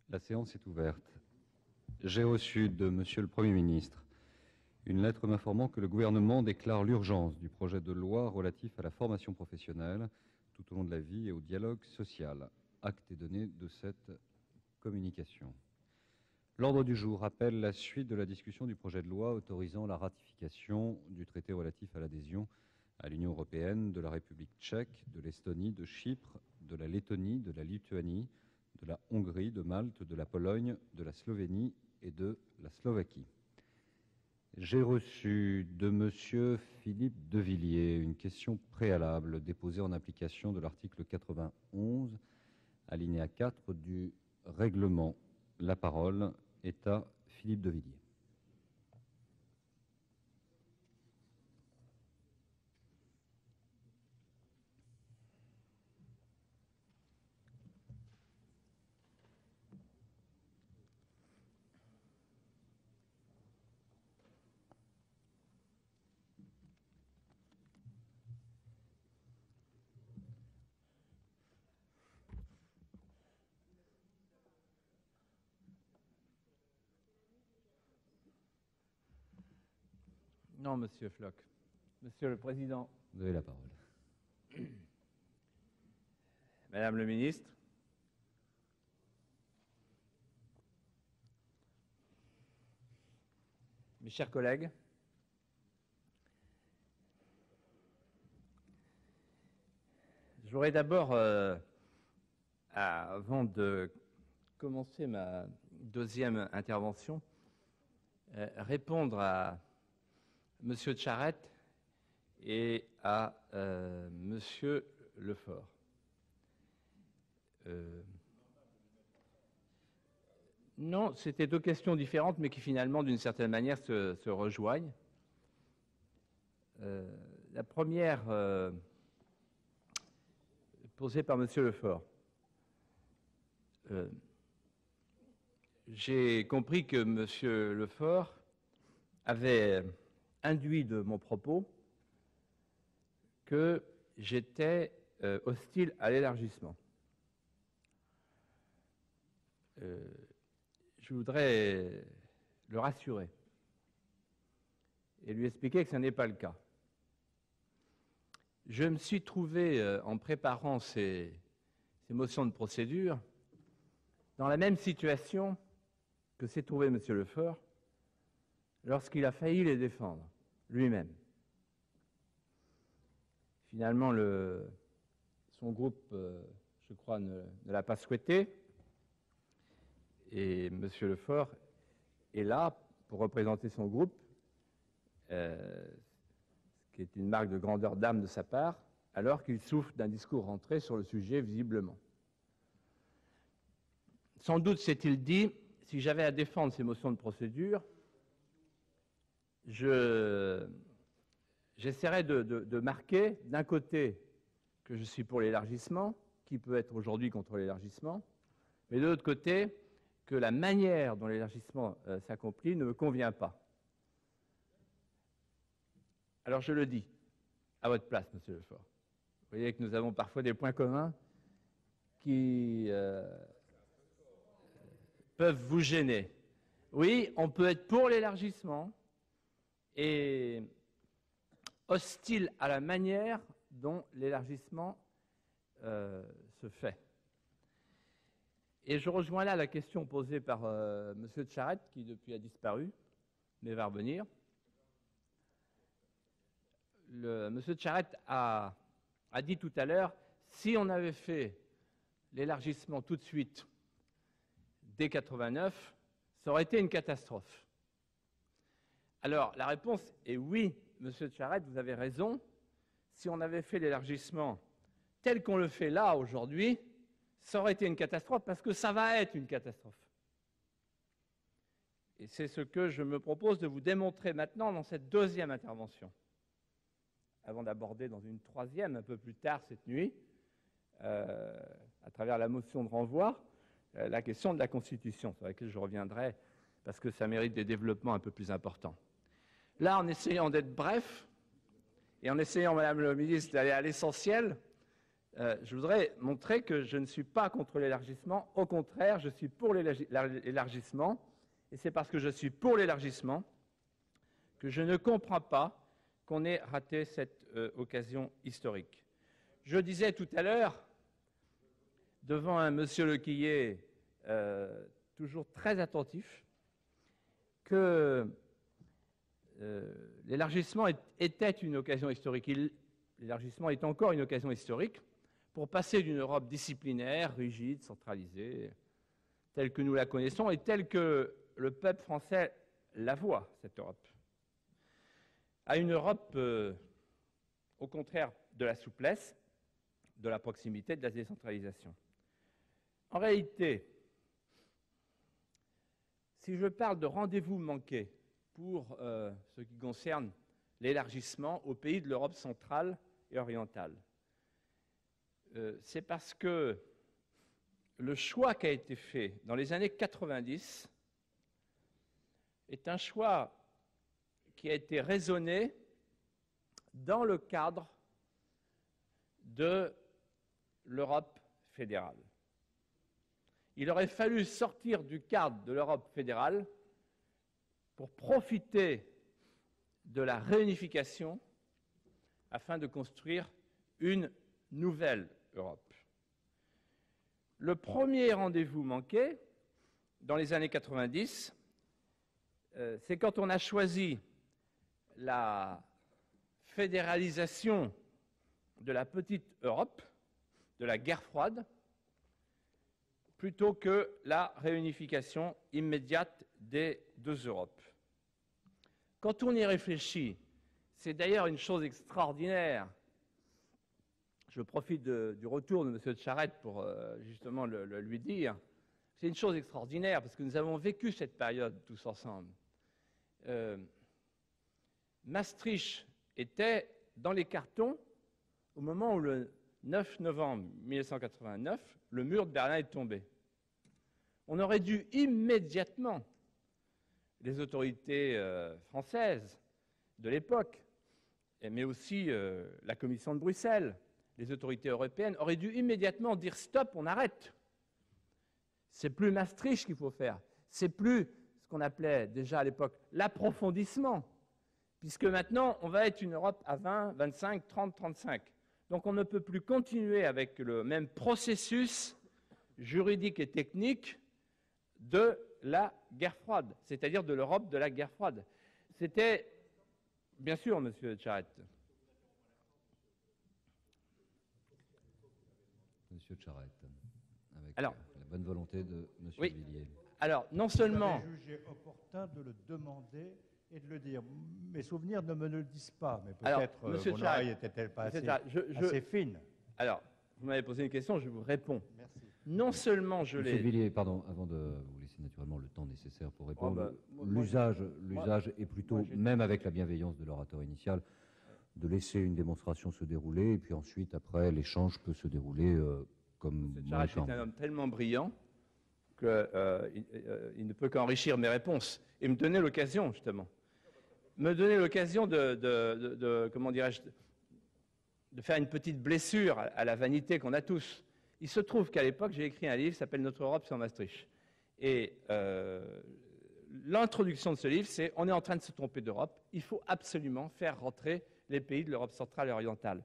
La séance est ouverte. J'ai reçu de Monsieur le Premier ministre une lettre m'informant que le gouvernement déclare l'urgence du projet de loi relatif à la formation professionnelle tout au long de la vie et au dialogue social. Acte est donné de cette communication. L'ordre du jour appelle la suite de la discussion du projet de loi autorisant la ratification du traité relatif à l'adhésion à l'Union européenne de la République tchèque, de l'Estonie, de Chypre, de la Lettonie, de la Lituanie, de la Hongrie, de Malte, de la Pologne, de la Slovénie et de la Slovaquie. J'ai reçu de Monsieur Philippe Devilliers une question préalable déposée en application de l'article 91, alinéa 4 du règlement. La parole est à Philippe Devilliers. Non, Monsieur Floch. Monsieur le Président. Vous avez la parole. Madame le Ministre. Mes chers collègues. Je voudrais d'abord, avant de commencer ma deuxième intervention, répondre à Monsieur Charette et à Monsieur Lefort. Non, c'était deux questions différentes, mais qui finalement, d'une certaine manière, se rejoignent. La première, posée par Monsieur Lefort. J'ai compris que Monsieur Lefort avait induit de mon propos que j'étais hostile à l'élargissement. Je voudrais le rassurer et lui expliquer que ce n'est pas le cas. Je me suis trouvé, en préparant ces motions de procédure, dans la même situation que s'est trouvé M. Lefort lorsqu'il a failli les défendre lui-même. Finalement, son groupe, je crois, ne l'a pas souhaité. Et M. Lefort est là pour représenter son groupe, ce qui est une marque de grandeur d'âme de sa part, alors qu'il souffre d'un discours rentré sur le sujet, visiblement. Sans doute s'est-il dit, si j'avais à défendre ces motions de procédure, j'essaierais de marquer, d'un côté, que je suis pour l'élargissement, qui peut être aujourd'hui contre l'élargissement, mais de l'autre côté, que la manière dont l'élargissement s'accomplit ne me convient pas. Alors je le dis, à votre place, Monsieur Lefort. Vous voyez que nous avons parfois des points communs qui peuvent vous gêner. Oui, on peut être pour l'élargissement et hostile à la manière dont l'élargissement se fait. Et je rejoins là la question posée par M. Charette, qui depuis a disparu, mais va revenir. M. Charette a dit tout à l'heure, si on avait fait l'élargissement tout de suite dès 89, ça aurait été une catastrophe. Alors, la réponse est oui, M. Charette, vous avez raison. Si on avait fait l'élargissement tel qu'on le fait là, aujourd'hui, ça aurait été une catastrophe parce que ça va être une catastrophe. Et c'est ce que je me propose de vous démontrer maintenant dans cette deuxième intervention, avant d'aborder dans une troisième, un peu plus tard cette nuit, à travers la motion de renvoi, la question de la Constitution, sur laquelle je reviendrai parce que ça mérite des développements un peu plus importants. Là, en essayant d'être bref, et en essayant, Madame le ministre, d'aller à l'essentiel, je voudrais montrer que je ne suis pas contre l'élargissement. Au contraire, je suis pour l'élargissement. Et c'est parce que je suis pour l'élargissement que je ne comprends pas qu'on ait raté cette occasion historique. Je disais tout à l'heure, devant un monsieur Lequillier toujours très attentif, que l'élargissement était une occasion historique. L'élargissement est encore une occasion historique pour passer d'une Europe disciplinaire, rigide, centralisée, telle que nous la connaissons et telle que le peuple français la voit, cette Europe, à une Europe, au contraire, de la souplesse, de la proximité, de la décentralisation. En réalité, si je parle de rendez-vous manqué pour ce qui concerne l'élargissement aux pays de l'Europe centrale et orientale, c'est parce que le choix qui a été fait dans les années 90 est un choix qui a été raisonné dans le cadre de l'Europe fédérale. Il aurait fallu sortir du cadre de l'Europe fédérale pour profiter de la réunification afin de construire une nouvelle Europe. Le premier rendez-vous manqué, dans les années 90, c'est quand on a choisi la fédéralisation de la petite Europe, de la guerre froide, plutôt que la réunification immédiate des deux Europes. Quand on y réfléchit, c'est d'ailleurs une chose extraordinaire. Je profite du retour de M. Charette pour justement le lui dire. C'est une chose extraordinaire parce que nous avons vécu cette période tous ensemble. Maastricht était dans les cartons au moment où le 9 novembre 1989, le mur de Berlin est tombé. On aurait dû immédiatement, les autorités françaises de l'époque, mais aussi la Commission de Bruxelles, les autorités européennes, auraient dû immédiatement dire stop, on arrête. C'est plus Maastricht qu'il faut faire. C'est plus ce qu'on appelait déjà à l'époque l'approfondissement, puisque maintenant on va être une Europe à 20, 25, 30, 35. Donc on ne peut plus continuer avec le même processus juridique et technique de la guerre froide, c'est-à-dire de l'Europe de la guerre froide. C'était, bien sûr, Monsieur Charette. Monsieur Charette, avec Alors, la bonne volonté de Monsieur oui. Villiers. Alors, non seulement... J'avais jugé opportun de le demander et de le dire. Mes souvenirs ne me le disent pas, mais peut-être mon oreille n'était-elle pas assez fine. Alors, vous m'avez posé une question, je vous réponds. Merci. Non seulement je l'ai... Monsieur Villiers, pardon, avant de vous laisser naturellement le temps nécessaire pour répondre, moi, l'usage est plutôt, même avec la bienveillance de l'orateur initial, de laisser une démonstration se dérouler, et puis ensuite, après, l'échange peut se dérouler comme... M. Charette est un homme tellement brillant qu'il ne peut qu'enrichir mes réponses et me donner l'occasion, justement. Me donner l'occasion comment dirais-je, de faire une petite blessure à la vanité qu'on a tous. Il se trouve qu'à l'époque, j'ai écrit un livre qui s'appelle « Notre Europe sans Maastricht ». Et l'introduction de ce livre, c'est « On est en train de se tromper d'Europe, il faut absolument faire rentrer les pays de l'Europe centrale et orientale ».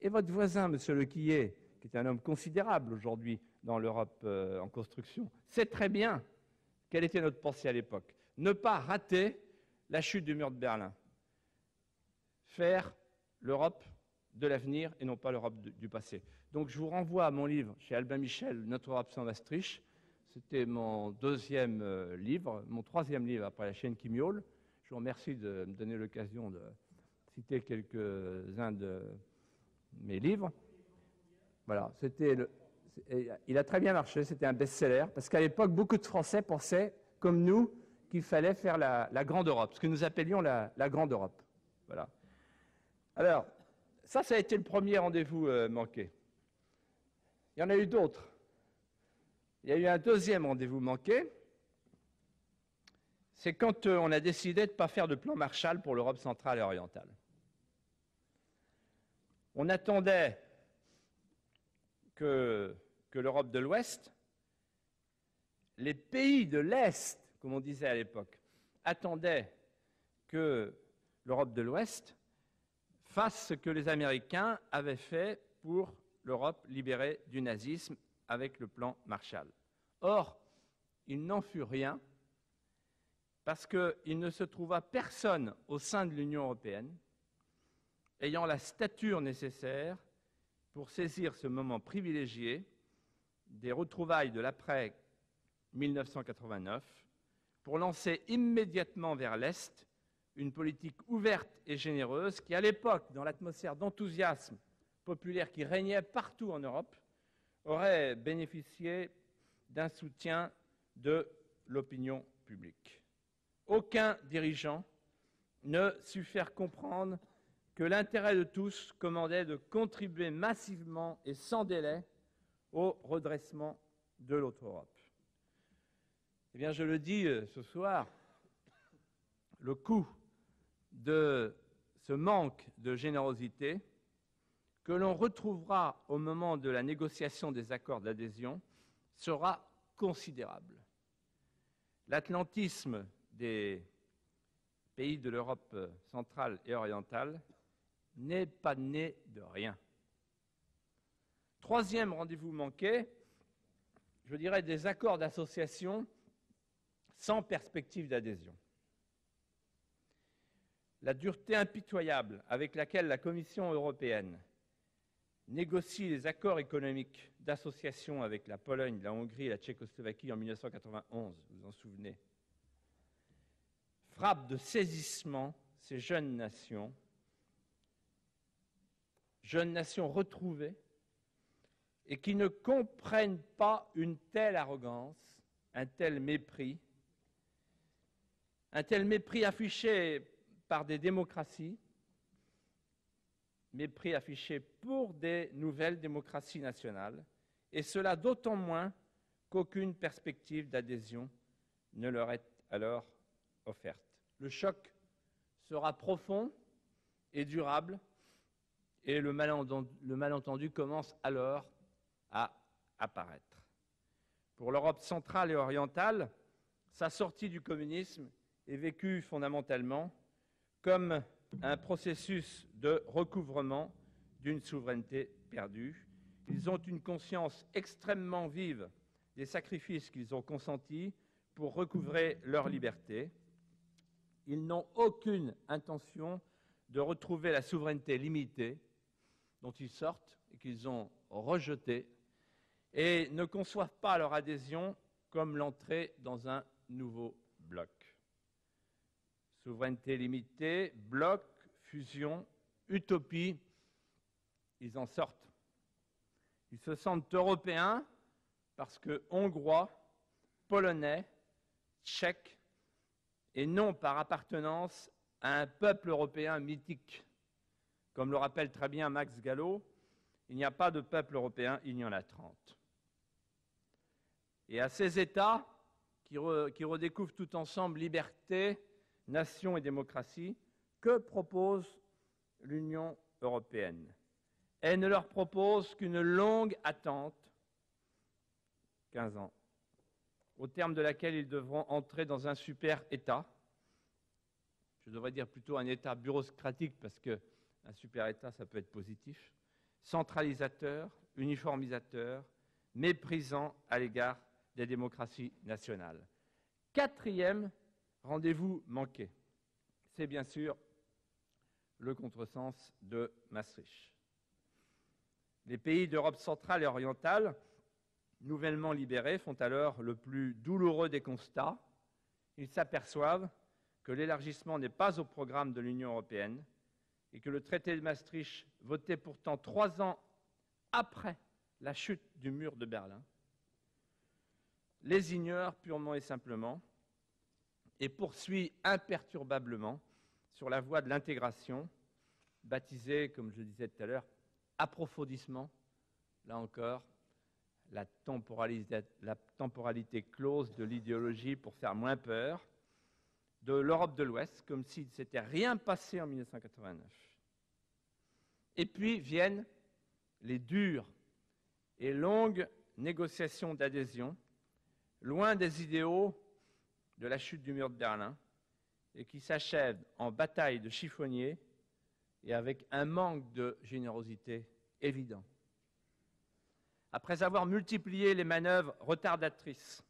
Et votre voisin, M. Lequillier, qui est un homme considérable aujourd'hui dans l'Europe en construction, sait très bien quelle était notre pensée à l'époque. Ne pas rater la chute du mur de Berlin. Faire l'Europe de l'avenir et non pas l'Europe du passé. Donc je vous renvoie à mon livre chez Albin Michel, Notre Europe sans Maastricht. C'était mon deuxième livre, mon troisième livre après La chaîne qui miaule. Je vous remercie de me donner l'occasion de citer quelques-uns de mes livres. Voilà, il a très bien marché, c'était un best-seller, parce qu'à l'époque, beaucoup de Français pensaient, comme nous, qu'il fallait faire la grande Europe, ce que nous appelions la grande Europe. Voilà. Alors, ça a été le premier rendez-vous manqué. Il y en a eu d'autres. Il y a eu un deuxième rendez-vous manqué. C'est quand on a décidé de ne pas faire de plan Marshall pour l'Europe centrale et orientale. On attendait que l'Europe de l'Ouest, les pays de l'Est, comme on disait à l'époque, attendaient que l'Europe de l'Ouest fasse ce que les Américains avaient fait pour l'Europe libérée du nazisme avec le plan Marshall. Or, il n'en fut rien parce qu'il ne se trouva personne au sein de l'Union européenne ayant la stature nécessaire pour saisir ce moment privilégié des retrouvailles de l'après 1989 pour lancer immédiatement vers l'Est une politique ouverte et généreuse qui, à l'époque, dans l'atmosphère d'enthousiasme populaire qui régnait partout en Europe, aurait bénéficié d'un soutien de l'opinion publique. Aucun dirigeant ne sut faire comprendre que l'intérêt de tous commandait de contribuer massivement et sans délai au redressement de l'autre Europe. Eh bien, je le dis ce soir, le coût de ce manque de générosité que l'on retrouvera au moment de la négociation des accords d'adhésion sera considérable. L'atlantisme des pays de l'Europe centrale et orientale n'est pas né de rien. Troisième rendez-vous manqué, je dirais des accords d'association sans perspective d'adhésion. La dureté impitoyable avec laquelle la Commission européenne négocie les accords économiques d'association avec la Pologne, la Hongrie et la Tchécoslovaquie en 1991, vous vous en souvenez, frappe de saisissement ces jeunes nations retrouvées, et qui ne comprennent pas une telle arrogance, un tel mépris affiché par des démocraties, mépris affiché pour des nouvelles démocraties nationales, et cela d'autant moins qu'aucune perspective d'adhésion ne leur est alors offerte. Le choc sera profond et durable, et le malentendu commence alors à apparaître. Pour l'Europe centrale et orientale, sa sortie du communisme est vécue fondamentalement comme un processus de recouvrement d'une souveraineté perdue. Ils ont une conscience extrêmement vive des sacrifices qu'ils ont consentis pour recouvrer leur liberté. Ils n'ont aucune intention de retrouver la souveraineté limitée dont ils sortent et qu'ils ont rejetée, et ne conçoivent pas leur adhésion comme l'entrée dans un nouveau bloc. Souveraineté limitée, bloc, fusion, utopie, ils en sortent. Ils se sentent européens parce que Hongrois, Polonais, Tchèques, et non par appartenance à un peuple européen mythique. Comme le rappelle très bien Max Gallo, il n'y a pas de peuple européen, il y en a 30. Et à ces États qui redécouvrent tout ensemble liberté, nation et démocratie, que propose l'Union européenne? Elle ne leur propose qu'une longue attente, 15 ans, au terme de laquelle ils devront entrer dans un super-État. Je devrais dire plutôt un État bureaucratique, parce qu'un super-État, ça peut être positif, centralisateur, uniformisateur, méprisant à l'égard des démocraties nationales. Quatrième rendez-vous manqué, c'est bien sûr le contresens de Maastricht. Les pays d'Europe centrale et orientale, nouvellement libérés, font alors le plus douloureux des constats. Ils s'aperçoivent que l'élargissement n'est pas au programme de l'Union européenne et que le traité de Maastricht, voté pourtant 3 ans après la chute du mur de Berlin, les ignore purement et simplement et poursuit imperturbablement sur la voie de l'intégration, baptisée, comme je le disais tout à l'heure, approfondissement, là encore, la temporalité close de l'idéologie pour faire moins peur, de l'Europe de l'Ouest, comme s'il ne s'était rien passé en 1989. Et puis viennent les dures et longue négociation d'adhésion, loin des idéaux de la chute du mur de Berlin, et qui s'achève en bataille de chiffonniers et avec un manque de générosité évident. Après avoir multiplié les manœuvres retardatrices,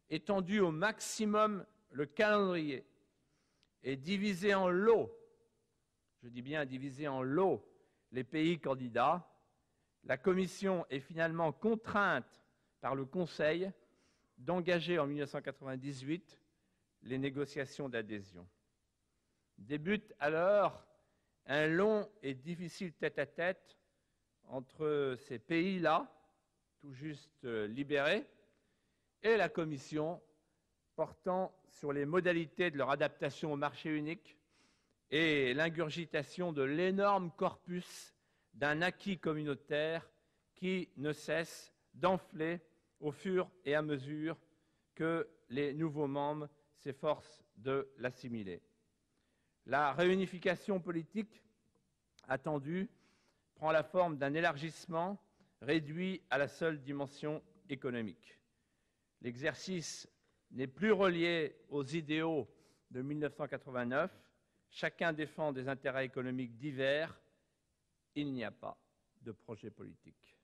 étendu au maximum le calendrier et divisé en lots, je dis bien divisé en lots, les pays candidats, la Commission est finalement contrainte par le Conseil d'engager en 1998 les négociations d'adhésion. Débute alors un long et difficile tête-à-tête entre ces pays-là, tout juste libérés, et la Commission, portant sur les modalités de leur adaptation au marché unique et l'ingurgitation de l'énorme corpus d'un acquis communautaire qui ne cesse d'enfler au fur et à mesure que les nouveaux membres s'efforcent de l'assimiler. La réunification politique attendue prend la forme d'un élargissement réduit à la seule dimension économique. L'exercice n'est plus relié aux idéaux de 1989. Chacun défend des intérêts économiques divers. Il n'y a pas de projet politique.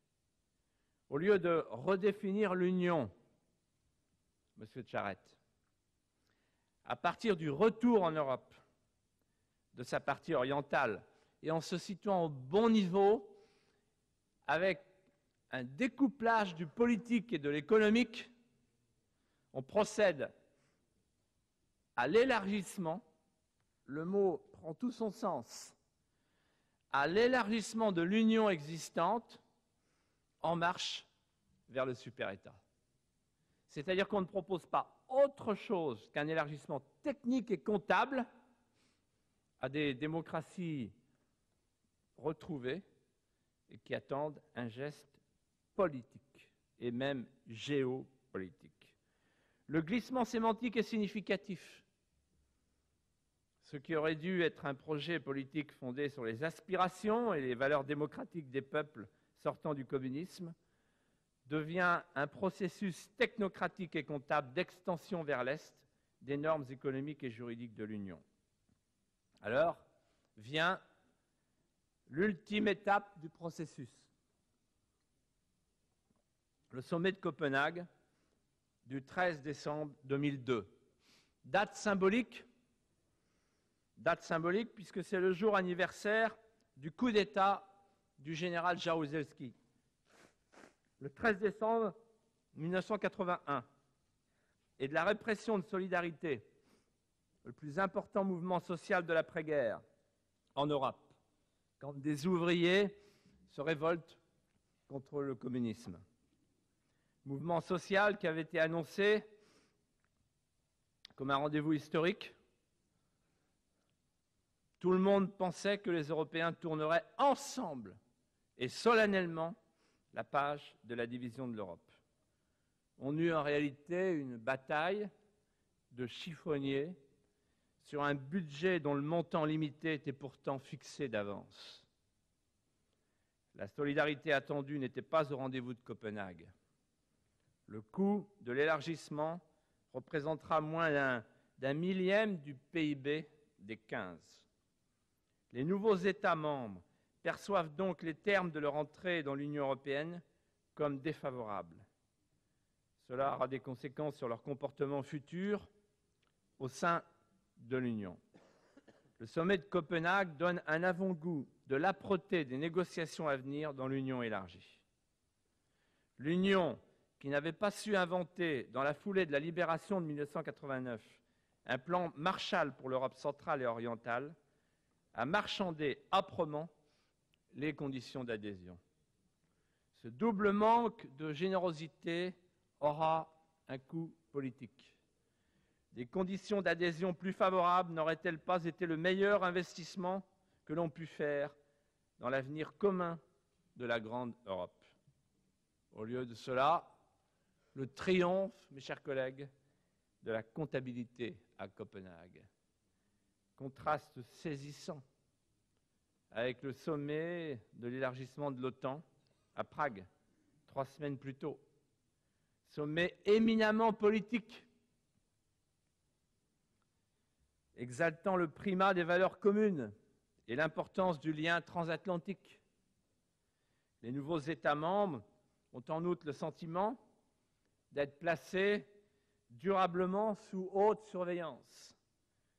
Au lieu de redéfinir l'Union, Monsieur Charette, à partir du retour en Europe de sa partie orientale et en se situant au bon niveau avec un découplage du politique et de l'économique, on procède à l'élargissement, le mot prend tout son sens, à l'élargissement de l'union existante en marche vers le super-État. C'est-à-dire qu'on ne propose pas autre chose qu'un élargissement technique et comptable à des démocraties retrouvées et qui attendent un geste politique et même géopolitique. Le glissement sémantique est significatif. Ce qui aurait dû être un projet politique fondé sur les aspirations et les valeurs démocratiques des peuples sortant du communisme devient un processus technocratique et comptable d'extension vers l'Est des normes économiques et juridiques de l'Union. Alors vient l'ultime étape du processus. Le sommet de Copenhague du 13 décembre 2002. Date symbolique puisque c'est le jour anniversaire du coup d'État du général Jaruzelski. Le 13 décembre 1981 et de la répression de Solidarité, le plus important mouvement social de l'après-guerre en Europe, quand des ouvriers se révoltent contre le communisme. Mouvement social qui avait été annoncé comme un rendez-vous historique. Tout le monde pensait que les Européens tourneraient ensemble et solennellement la page de la division de l'Europe. On eut en réalité une bataille de chiffonniers sur un budget dont le montant limité était pourtant fixé d'avance. La solidarité attendue n'était pas au rendez-vous de Copenhague. Le coût de l'élargissement représentera moins d'un millième du PIB des 15. Les nouveaux États membres perçoivent donc les termes de leur entrée dans l'Union européenne comme défavorables. Cela aura des conséquences sur leur comportement futur au sein de l'Union. Le sommet de Copenhague donne un avant-goût de l'âpreté des négociations à venir dans l'Union élargie. L'Union, qui n'avait pas su inventer, dans la foulée de la libération de 1989, un plan Marshall pour l'Europe centrale et orientale, a marchandé âprement les conditions d'adhésion. Ce double manque de générosité aura un coût politique. Des conditions d'adhésion plus favorables n'auraient-elles pas été le meilleur investissement que l'on put faire dans l'avenir commun de la grande Europe? Au lieu de cela, le triomphe, mes chers collègues, de la comptabilité à Copenhague. Contraste saisissant avec le sommet de l'élargissement de l'OTAN à Prague, 3 semaines plus tôt. Sommet éminemment politique, exaltant le primat des valeurs communes et l'importance du lien transatlantique. Les nouveaux États membres ont en outre le sentiment d'être placés durablement sous haute surveillance.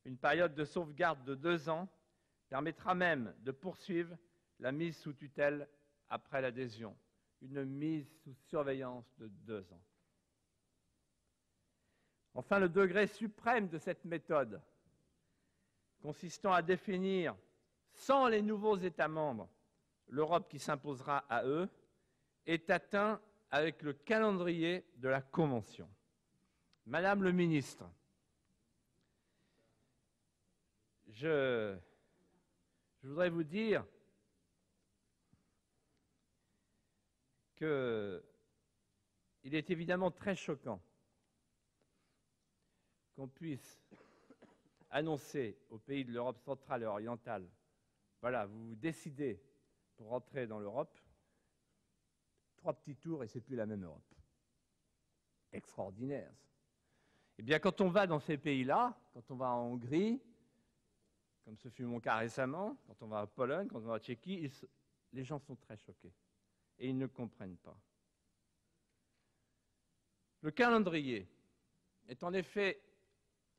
Une période de sauvegarde de 2 ans permettra même de poursuivre la mise sous tutelle après l'adhésion. Une mise sous surveillance de 2 ans. Enfin, le degré suprême de cette méthode, consistant à définir, sans les nouveaux États membres, l'Europe qui s'imposera à eux, est atteint avec le calendrier de la Convention. Madame le ministre, je voudrais vous dire qu'il est évidemment très choquant qu'on puisse annoncer aux pays de l'Europe centrale et orientale, voilà, vous vous décidez pour rentrer dans l'Europe, 3 petits tours et c'est plus la même Europe. Extraordinaire. Eh bien, quand on va dans ces pays-là, quand on va en Hongrie, comme ce fut mon cas récemment, quand on va en Pologne, quand on va en Tchéquie, les gens sont très choqués et ils ne comprennent pas. Le calendrier est en effet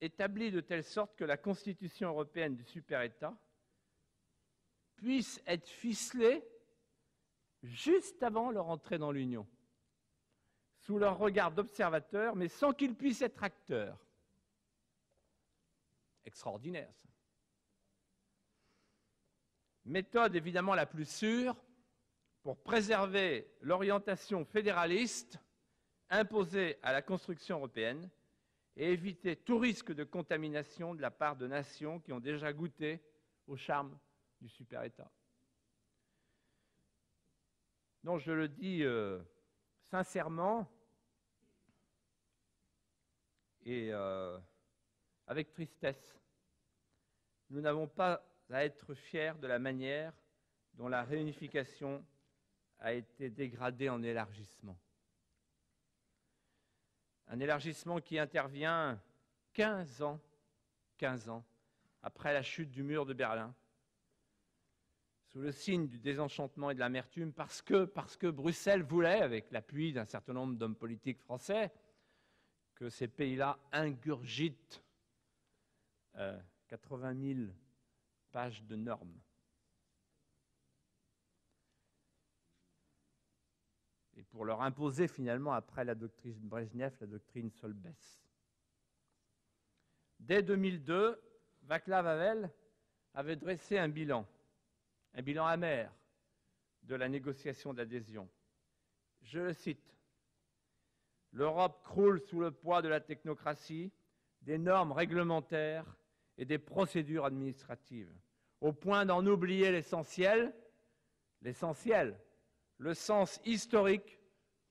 établi de telle sorte que la Constitution européenne du super-État puisse être ficelée juste avant leur entrée dans l'Union, sous leur regard d'observateur, mais sans qu'ils puissent être acteurs. Extraordinaire, ça. Méthode évidemment la plus sûre pour préserver l'orientation fédéraliste imposée à la construction européenne et éviter tout risque de contamination de la part de nations qui ont déjà goûté au charme du super-État. Donc je le dis sincèrement et avec tristesse, nous n'avons pas à être fiers de la manière dont la réunification a été dégradée en élargissement. Un élargissement qui intervient 15 ans après la chute du mur de Berlin, sous le signe du désenchantement et de l'amertume, parce que Bruxelles voulait, avec l'appui d'un certain nombre d'hommes politiques français, que ces pays-là ingurgitent 80 000 pages de normes. Et pour leur imposer finalement, après la doctrine Brejnev, la doctrine Solbes. Dès 2002, Václav Havel avait dressé un bilan amer de la négociation d'adhésion. Je le cite. « L'Europe croule sous le poids de la technocratie, des normes réglementaires et des procédures administratives, au point d'en oublier l'essentiel, le sens historique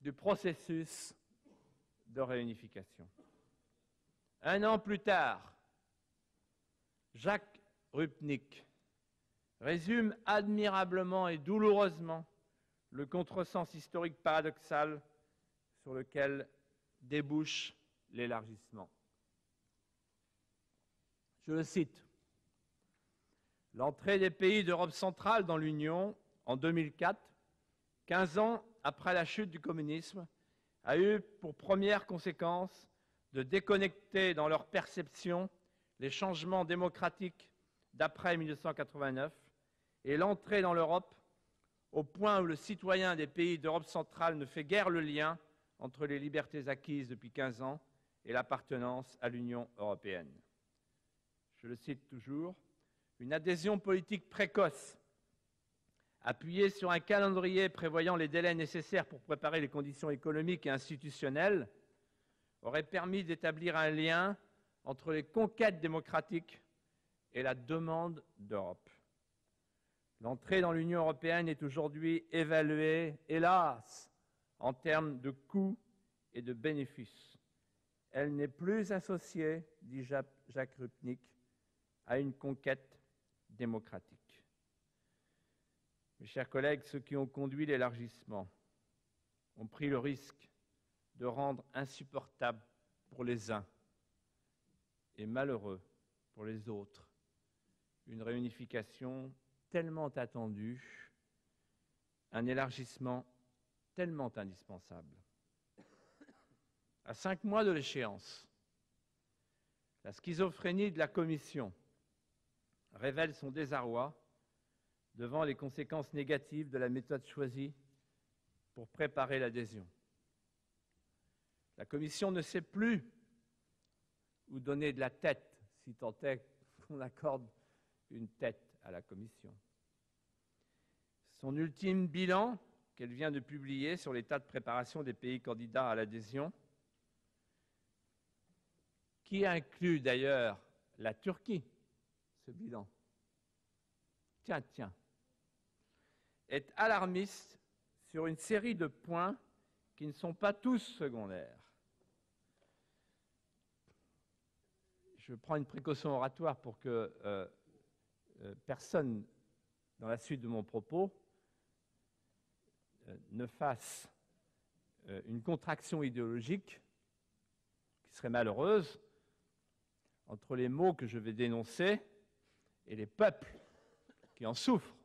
du processus de réunification. » 1 an plus tard, Jacques Rupnik résume admirablement et douloureusement le contresens historique paradoxal sur lequel débouche l'élargissement. Je le cite. « L'entrée des pays d'Europe centrale dans l'Union en 2004, 15 ans après la chute du communisme, a eu pour première conséquence de déconnecter dans leur perception les changements démocratiques d'après 1989 et l'entrée dans l'Europe au point où le citoyen des pays d'Europe centrale ne fait guère le lien entre les libertés acquises depuis 15 ans et l'appartenance à l'Union européenne. » Je le cite toujours, « Une adhésion politique précoce, appuyée sur un calendrier prévoyant les délais nécessaires pour préparer les conditions économiques et institutionnelles, aurait permis d'établir un lien entre les conquêtes démocratiques et la demande d'Europe. L'entrée dans l'Union européenne est aujourd'hui évaluée, hélas, en termes de coûts et de bénéfices. Elle n'est plus associée, dit Jacques Rupnik, à une conquête démocratique. Mes chers collègues, ceux qui ont conduit l'élargissement ont pris le risque de rendre insupportable pour les uns et malheureux pour les autres une réunification tellement attendue, un élargissement tellement indispensable. À 5 mois de l'échéance, la schizophrénie de la Commission révèle son désarroi devant les conséquences négatives de la méthode choisie pour préparer l'adhésion. La Commission ne sait plus où donner de la tête, si tant est qu'on accorde une tête à la Commission. Son ultime bilan, qu'elle vient de publier sur l'état de préparation des pays candidats à l'adhésion, qui inclut d'ailleurs la Turquie, ce bilan, tiens, est alarmiste sur une série de points qui ne sont pas tous secondaires. Je prends une précaution oratoire pour que personne, dans la suite de mon propos, ne fasse une contraction idéologique qui serait malheureuse entre les mots que je vais dénoncer et les peuples qui en souffrent.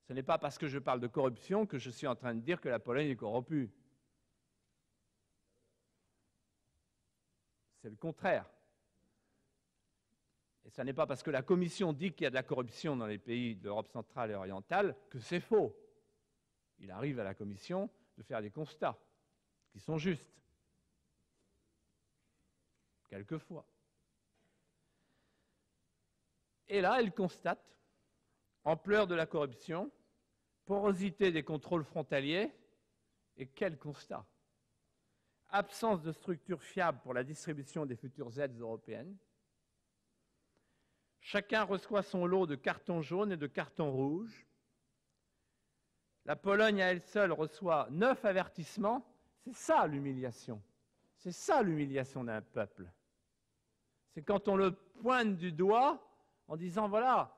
Ce n'est pas parce que je parle de corruption que je suis en train de dire que la Pologne est corrompue. C'est le contraire. Et ce n'est pas parce que la Commission dit qu'il y a de la corruption dans les pays d'Europe centrale et orientale que c'est faux. Il arrive à la Commission de faire des constats qui sont justes. Quelquefois. Et là, elle constate ampleur de la corruption, porosité des contrôles frontaliers, et quel constat! Absence de structure fiable pour la distribution des futures aides européennes. Chacun reçoit son lot de cartons jaunes et de cartons rouges. La Pologne, à elle seule, reçoit 9 avertissements. C'est ça l'humiliation. C'est ça l'humiliation d'un peuple. C'est quand on le pointe du doigt en disant, voilà,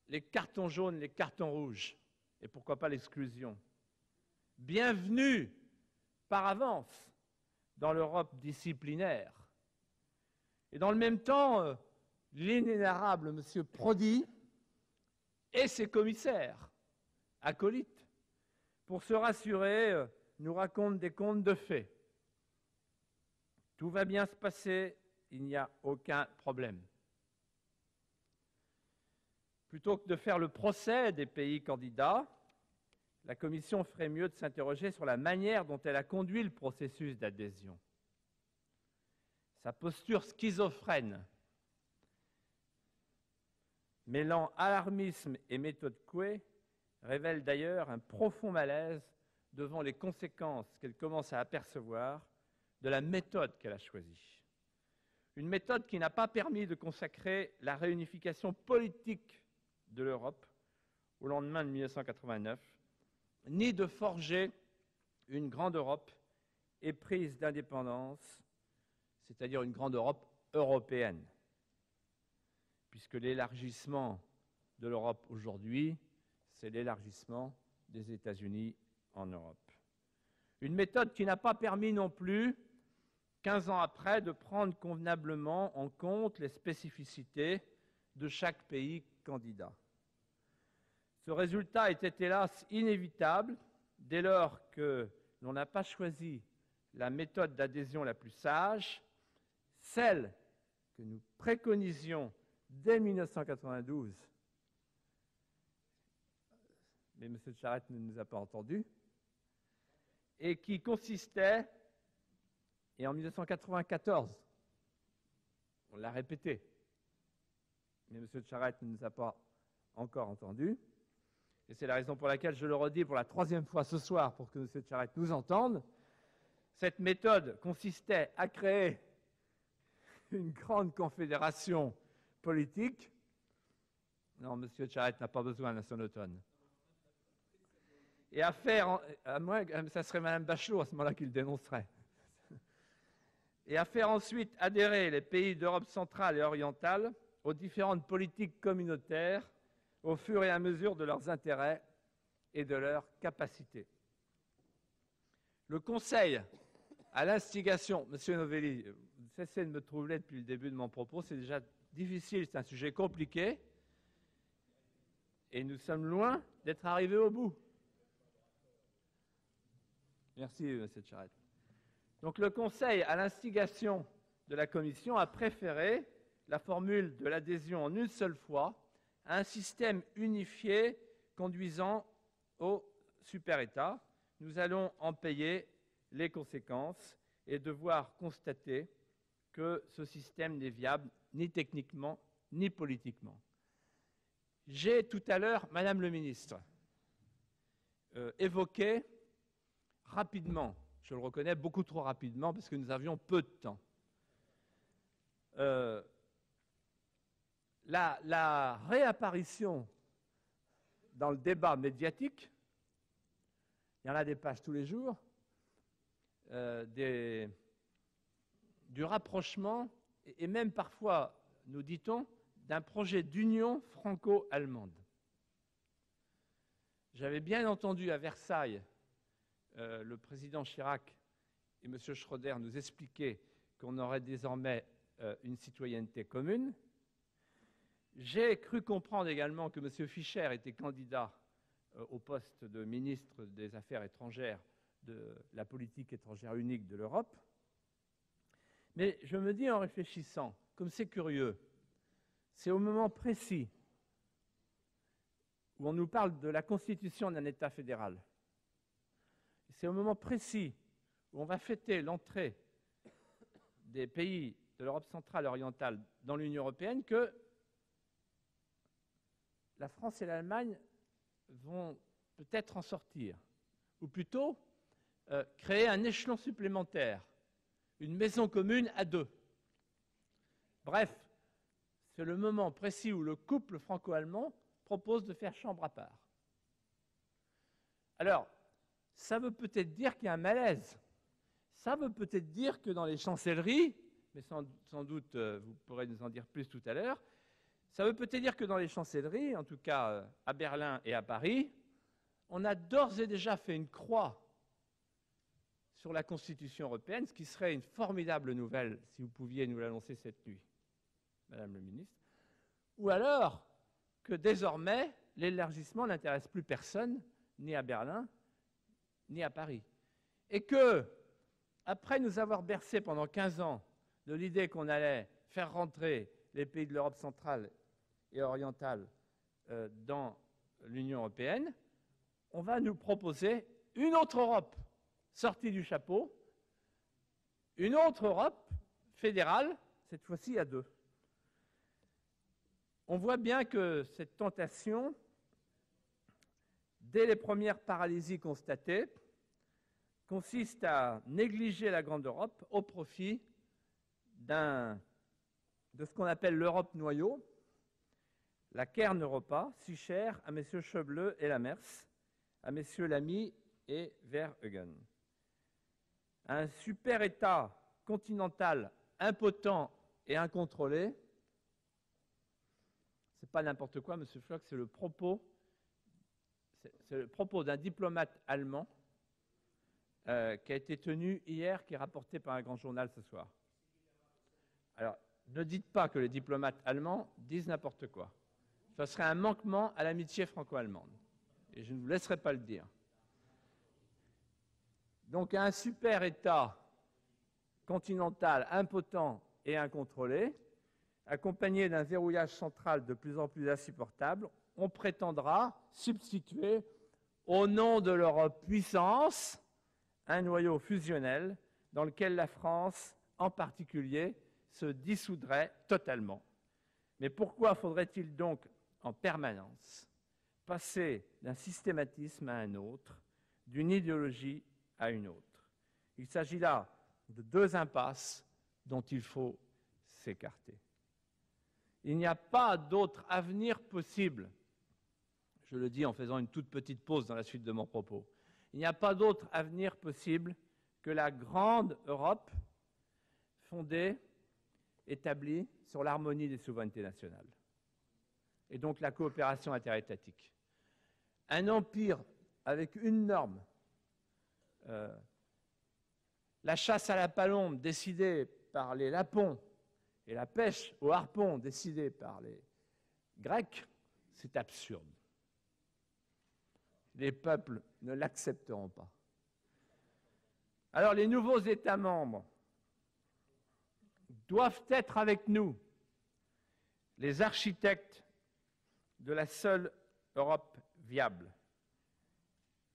les cartons jaunes, les cartons rouges, et pourquoi pas l'exclusion. Bienvenue par avance dans l'Europe disciplinaire. Et dans le même temps, l'inénarrable M. Prodi et ses commissaires, acolytes, pour se rassurer, nous racontent des contes de fées. Tout va bien se passer, il n'y a aucun problème. Plutôt que de faire le procès des pays candidats, la Commission ferait mieux de s'interroger sur la manière dont elle a conduit le processus d'adhésion. Sa posture schizophrène, mêlant alarmisme et méthode Coué, révèle d'ailleurs un profond malaise devant les conséquences qu'elle commence à apercevoir de la méthode qu'elle a choisie. Une méthode qui n'a pas permis de consacrer la réunification politique de l'Europe au lendemain de 1989, ni de forger une grande Europe éprise d'indépendance, c'est-à-dire une grande Europe européenne, puisque l'élargissement de l'Europe aujourd'hui, c'est l'élargissement des États-Unis en Europe. Une méthode qui n'a pas permis non plus, 15 ans après, de prendre convenablement en compte les spécificités de chaque pays candidat. Ce résultat était hélas inévitable dès lors que l'on n'a pas choisi la méthode d'adhésion la plus sage, celle que nous préconisions dès 1992, mais M. Charette ne nous a pas entendus, et qui consistait, et en 1994, on l'a répété, mais M. Charette ne nous a pas encore entendus, et c'est la raison pour laquelle je le redis pour la 3e fois ce soir pour que M. Charette nous entende. Cette méthode consistait à créer une grande confédération politique. Non, M. Charette n'a pas besoin d'un sonotone. Et à faire, à moins, ça serait Mme Bachelot à ce moment-là qui le dénoncerait. Et à faire ensuite adhérer les pays d'Europe centrale et orientale aux différentes politiques communautaires au fur et à mesure de leurs intérêts et de leurs capacités. Le Conseil, à l'instigation, Monsieur Novelli, vous cessez de me troubler depuis le début de mon propos, c'est déjà difficile, c'est un sujet compliqué, et nous sommes loin d'être arrivés au bout. Merci, Monsieur Charette. Donc le Conseil, à l'instigation de la Commission, a préféré la formule de l'adhésion en une seule fois à un système unifié conduisant au super-État. Nous allons en payer les conséquences et devoir constater que ce système n'est viable ni techniquement ni politiquement. J'ai tout à l'heure, Madame le ministre, évoqué rapidement, je le reconnais beaucoup trop rapidement parce que nous avions peu de temps, la réapparition dans le débat médiatique, il y en a des pages tous les jours, du rapprochement et même parfois, nous dit-on, d'un projet d'union franco-allemande. J'avais bien entendu à Versailles le président Chirac et M. Schröder nous expliquer qu'on aurait désormais une citoyenneté commune. J'ai cru comprendre également que M. Fischer était candidat au poste de ministre des Affaires étrangères de la politique étrangère unique de l'Europe. Mais je me dis en réfléchissant, comme c'est curieux, c'est au moment précis où on nous parle de la constitution d'un État fédéral, c'est au moment précis où on va fêter l'entrée des pays de l'Europe centrale et orientale dans l'Union européenne que la France et l'Allemagne vont peut-être en sortir, ou plutôt créer un échelon supplémentaire, une maison commune à deux. Bref, c'est le moment précis où le couple franco-allemand propose de faire chambre à part. Alors, ça veut peut-être dire qu'il y a un malaise. Ça veut peut-être dire que dans les chancelleries, mais sans doute vous pourrez nous en dire plus tout à l'heure, ça veut peut-être dire que dans les chancelleries, en tout cas à Berlin et à Paris, on a d'ores et déjà fait une croix sur la Constitution européenne, ce qui serait une formidable nouvelle si vous pouviez nous l'annoncer cette nuit, Madame le ministre, ou alors que désormais l'élargissement n'intéresse plus personne, ni à Berlin, ni à Paris. Et que, après nous avoir bercé pendant 15 ans de l'idée qu'on allait faire rentrer les pays de l'Europe centrale et orientale dans l'Union européenne, on va nous proposer une autre Europe sortie du chapeau, une autre Europe fédérale, cette fois-ci à deux. On voit bien que cette tentation, dès les premières paralysies constatées, consiste à négliger la grande Europe au profit de ce qu'on appelle l'Europe noyau, la Kern Europa, si chère à M. Schäuble et Lamers, à M. Lamy et Verheugen. Un super-État continental impotent et incontrôlé, ce n'est pas n'importe quoi, M. Floch, c'est le propos d'un diplomate allemand qui a été tenu hier, qui est rapporté par un grand journal ce soir. Alors, ne dites pas que les diplomates allemands disent n'importe quoi. Ce serait un manquement à l'amitié franco-allemande. Et je ne vous laisserai pas le dire. Donc, un super-État continental impotent et incontrôlé, accompagné d'un verrouillage central de plus en plus insupportable, on prétendra substituer, au nom de l'Europe puissance, un noyau fusionnel dans lequel la France, en particulier, se dissoudrait totalement. Mais pourquoi faudrait-il donc, en permanence, passer d'un systématisme à un autre, d'une idéologie à une autre? Il s'agit là de deux impasses dont il faut s'écarter. Il n'y a pas d'autre avenir possible, je le dis en faisant une toute petite pause dans la suite de mon propos, il n'y a pas d'autre avenir possible que la grande Europe fondée, établie sur l'harmonie des souverainetés nationales et donc la coopération interétatique. Un empire avec une norme la chasse à la palombe décidée par les Lapons et la pêche au harpon décidée par les Grecs, c'est absurde. Les peuples ne l'accepteront pas. Alors les nouveaux États membres doivent être avec nous les architectes de la seule Europe viable,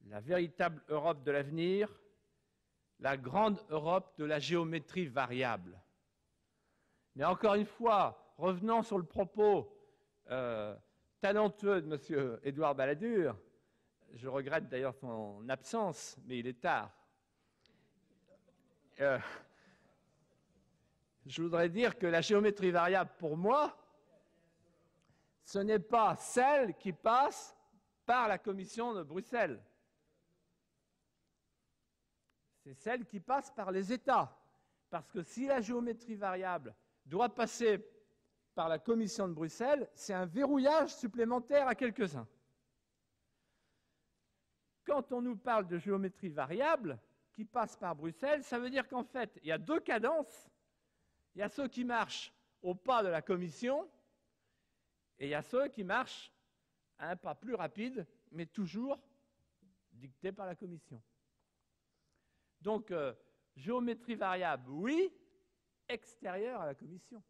la véritable Europe de l'avenir, la grande Europe de la géométrie variable. Mais encore une fois, revenant sur le propos talentueux de M. Édouard Balladur, je regrette d'ailleurs son absence, mais il est tard. Je voudrais dire que la géométrie variable, pour moi, ce n'est pas celle qui passe par la Commission de Bruxelles. C'est celle qui passe par les États. Parce que si la géométrie variable doit passer par la Commission de Bruxelles, c'est un verrouillage supplémentaire à quelques-uns. Quand on nous parle de géométrie variable qui passe par Bruxelles, ça veut dire qu'en fait, il y a deux cadences. Il y a ceux qui marchent au pas de la Commission et il y a ceux qui marchent à un pas plus rapide, mais toujours dictés par la Commission. Donc, géométrie variable, oui, extérieure à la Commission.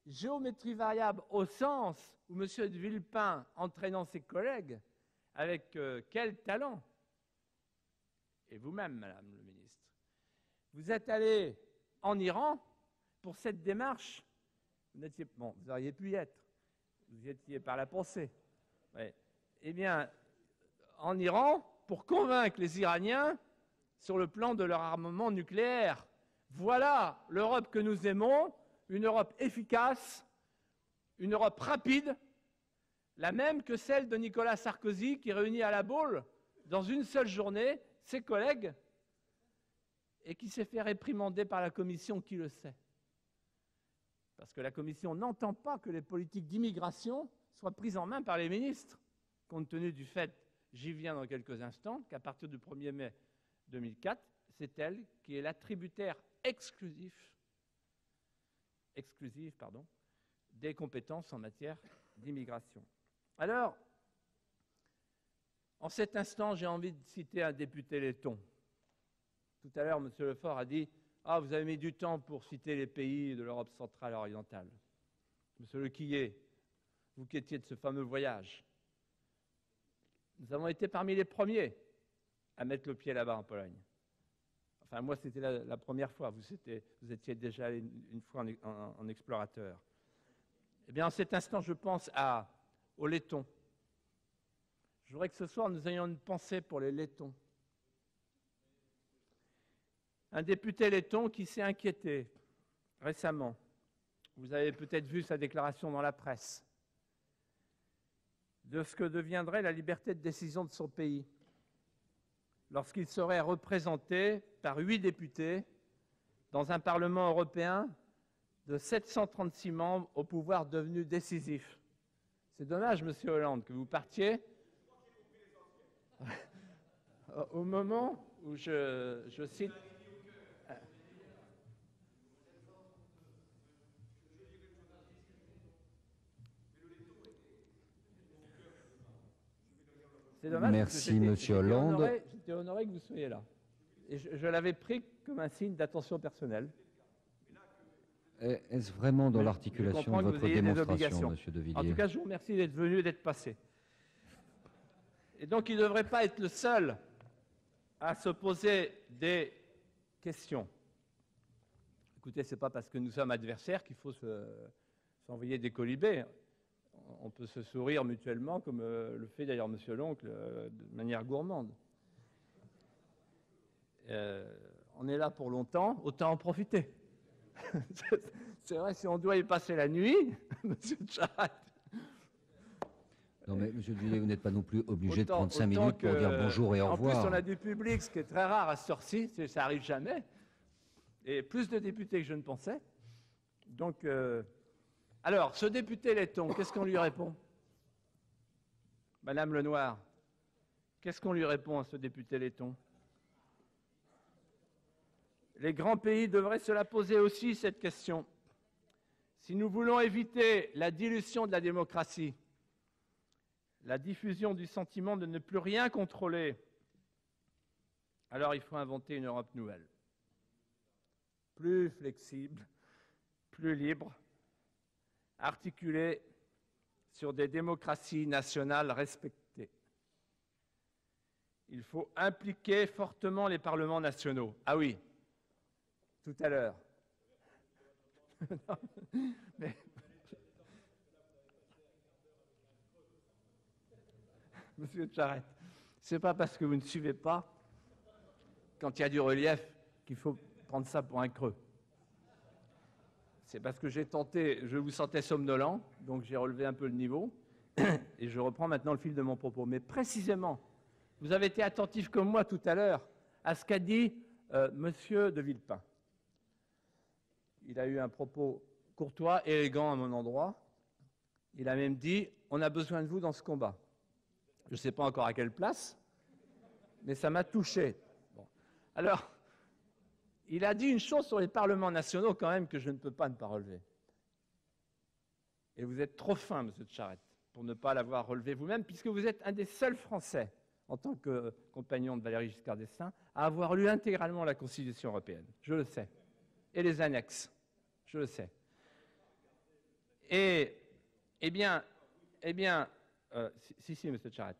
Géométrie variable au sens où M. de Villepin, entraînant ses collègues, avec quel talent, et vous-même, Madame le ministre, vous êtes allé en Iran pour cette démarche. Vous auriez pu y être. Vous y étiez par la pensée. Ouais. Eh bien, en Iran, pour convaincre les Iraniens sur le plan de leur armement nucléaire. Voilà l'Europe que nous aimons, une Europe efficace, une Europe rapide, la même que celle de Nicolas Sarkozy qui réunit à La Baule, dans une seule journée, ses collègues et qui s'est fait réprimander par la Commission, qui le sait. Parce que la Commission n'entend pas que les politiques d'immigration soient prises en main par les ministres, compte tenu du fait, j'y viens dans quelques instants, qu'à partir du 1er mai 2004, c'est elle qui est l'attributaire exclusive des compétences en matière d'immigration. Alors, en cet instant, j'ai envie de citer un député letton. Tout à l'heure, M. Lefort a dit « Ah, vous avez mis du temps pour citer les pays de l'Europe centrale et orientale. » M. Lequillet, vous qui étiez de ce fameux voyage, nous avons été parmi les premiers à mettre le pied là-bas en Pologne. Enfin, moi, c'était la première fois. Vous étiez déjà allé une fois en explorateur. Eh bien, en cet instant, je pense aux Lettons. Je voudrais que ce soir, nous ayons une pensée pour les Lettons. Un député letton qui s'est inquiété récemment. Vous avez peut-être vu sa déclaration dans la presse de ce que deviendrait la liberté de décision de son pays lorsqu'il serait représenté par 8 députés dans un Parlement européen de 736 membres au pouvoir devenu décisif. C'est dommage, M. Hollande, que vous partiez au moment où je cite... C'est dommage. Merci, M. Hollande. J'étais honoré que vous soyez là. Et je l'avais pris comme un signe d'attention personnelle. Est-ce vraiment dans l'articulation de votre démonstration, M. de Villiers? En tout cas, je vous remercie d'être venu et d'être passé. Et donc, il ne devrait pas être le seul à se poser des questions. Écoutez, ce n'est pas parce que nous sommes adversaires qu'il faut s'envoyer des colibés. On peut se sourire mutuellement, comme le fait d'ailleurs M. l'oncle, de manière gourmande. On est là pour longtemps, autant en profiter. C'est vrai, si on doit y passer la nuit, M. Charette. Non mais, M. Villiers, vous n'êtes pas non plus obligé de prendre 5 minutes pour dire bonjour et au revoir. En plus, on a du public, ce qui est très rare à ce heure-ci, ça n'arrive jamais. Et plus de députés que je ne pensais. Donc... Alors, ce député letton, qu'est-ce qu'on lui répond? Madame Lenoir, qu'est-ce qu'on lui répond à ce député letton? les grands pays devraient se la poser aussi, cette question. Si nous voulons éviter la dilution de la démocratie, la diffusion du sentiment de ne plus rien contrôler, alors il faut inventer une Europe nouvelle, plus flexible, plus libre, articulée sur des démocraties nationales respectées. Il faut impliquer fortement les parlements nationaux. Ah oui, tout à l'heure. Mais... Monsieur Charette, ce n'est pas parce que vous ne suivez pas, quand il y a du relief, qu'il faut prendre ça pour un creux. C'est parce que j'ai tenté, je vous sentais somnolent, donc j'ai relevé un peu le niveau, et je reprends maintenant le fil de mon propos. Mais précisément, vous avez été attentif comme moi tout à l'heure à ce qu'a dit Monsieur de Villepin. Il a eu un propos courtois, élégant à mon endroit. Il a même dit « on a besoin de vous dans ce combat ». Je ne sais pas encore à quelle place, mais ça m'a touché. Bon. Alors, il a dit une chose sur les parlements nationaux quand même que je ne peux pas ne pas relever. Et vous êtes trop fin, Monsieur de Charette, pour ne pas l'avoir relevé vous-même, puisque vous êtes un des seuls Français, en tant que compagnon de Valéry Giscard d'Estaing, à avoir lu intégralement la Constitution européenne. Je le sais. Et les annexes. Je le sais. Et, si, Monsieur de Charette.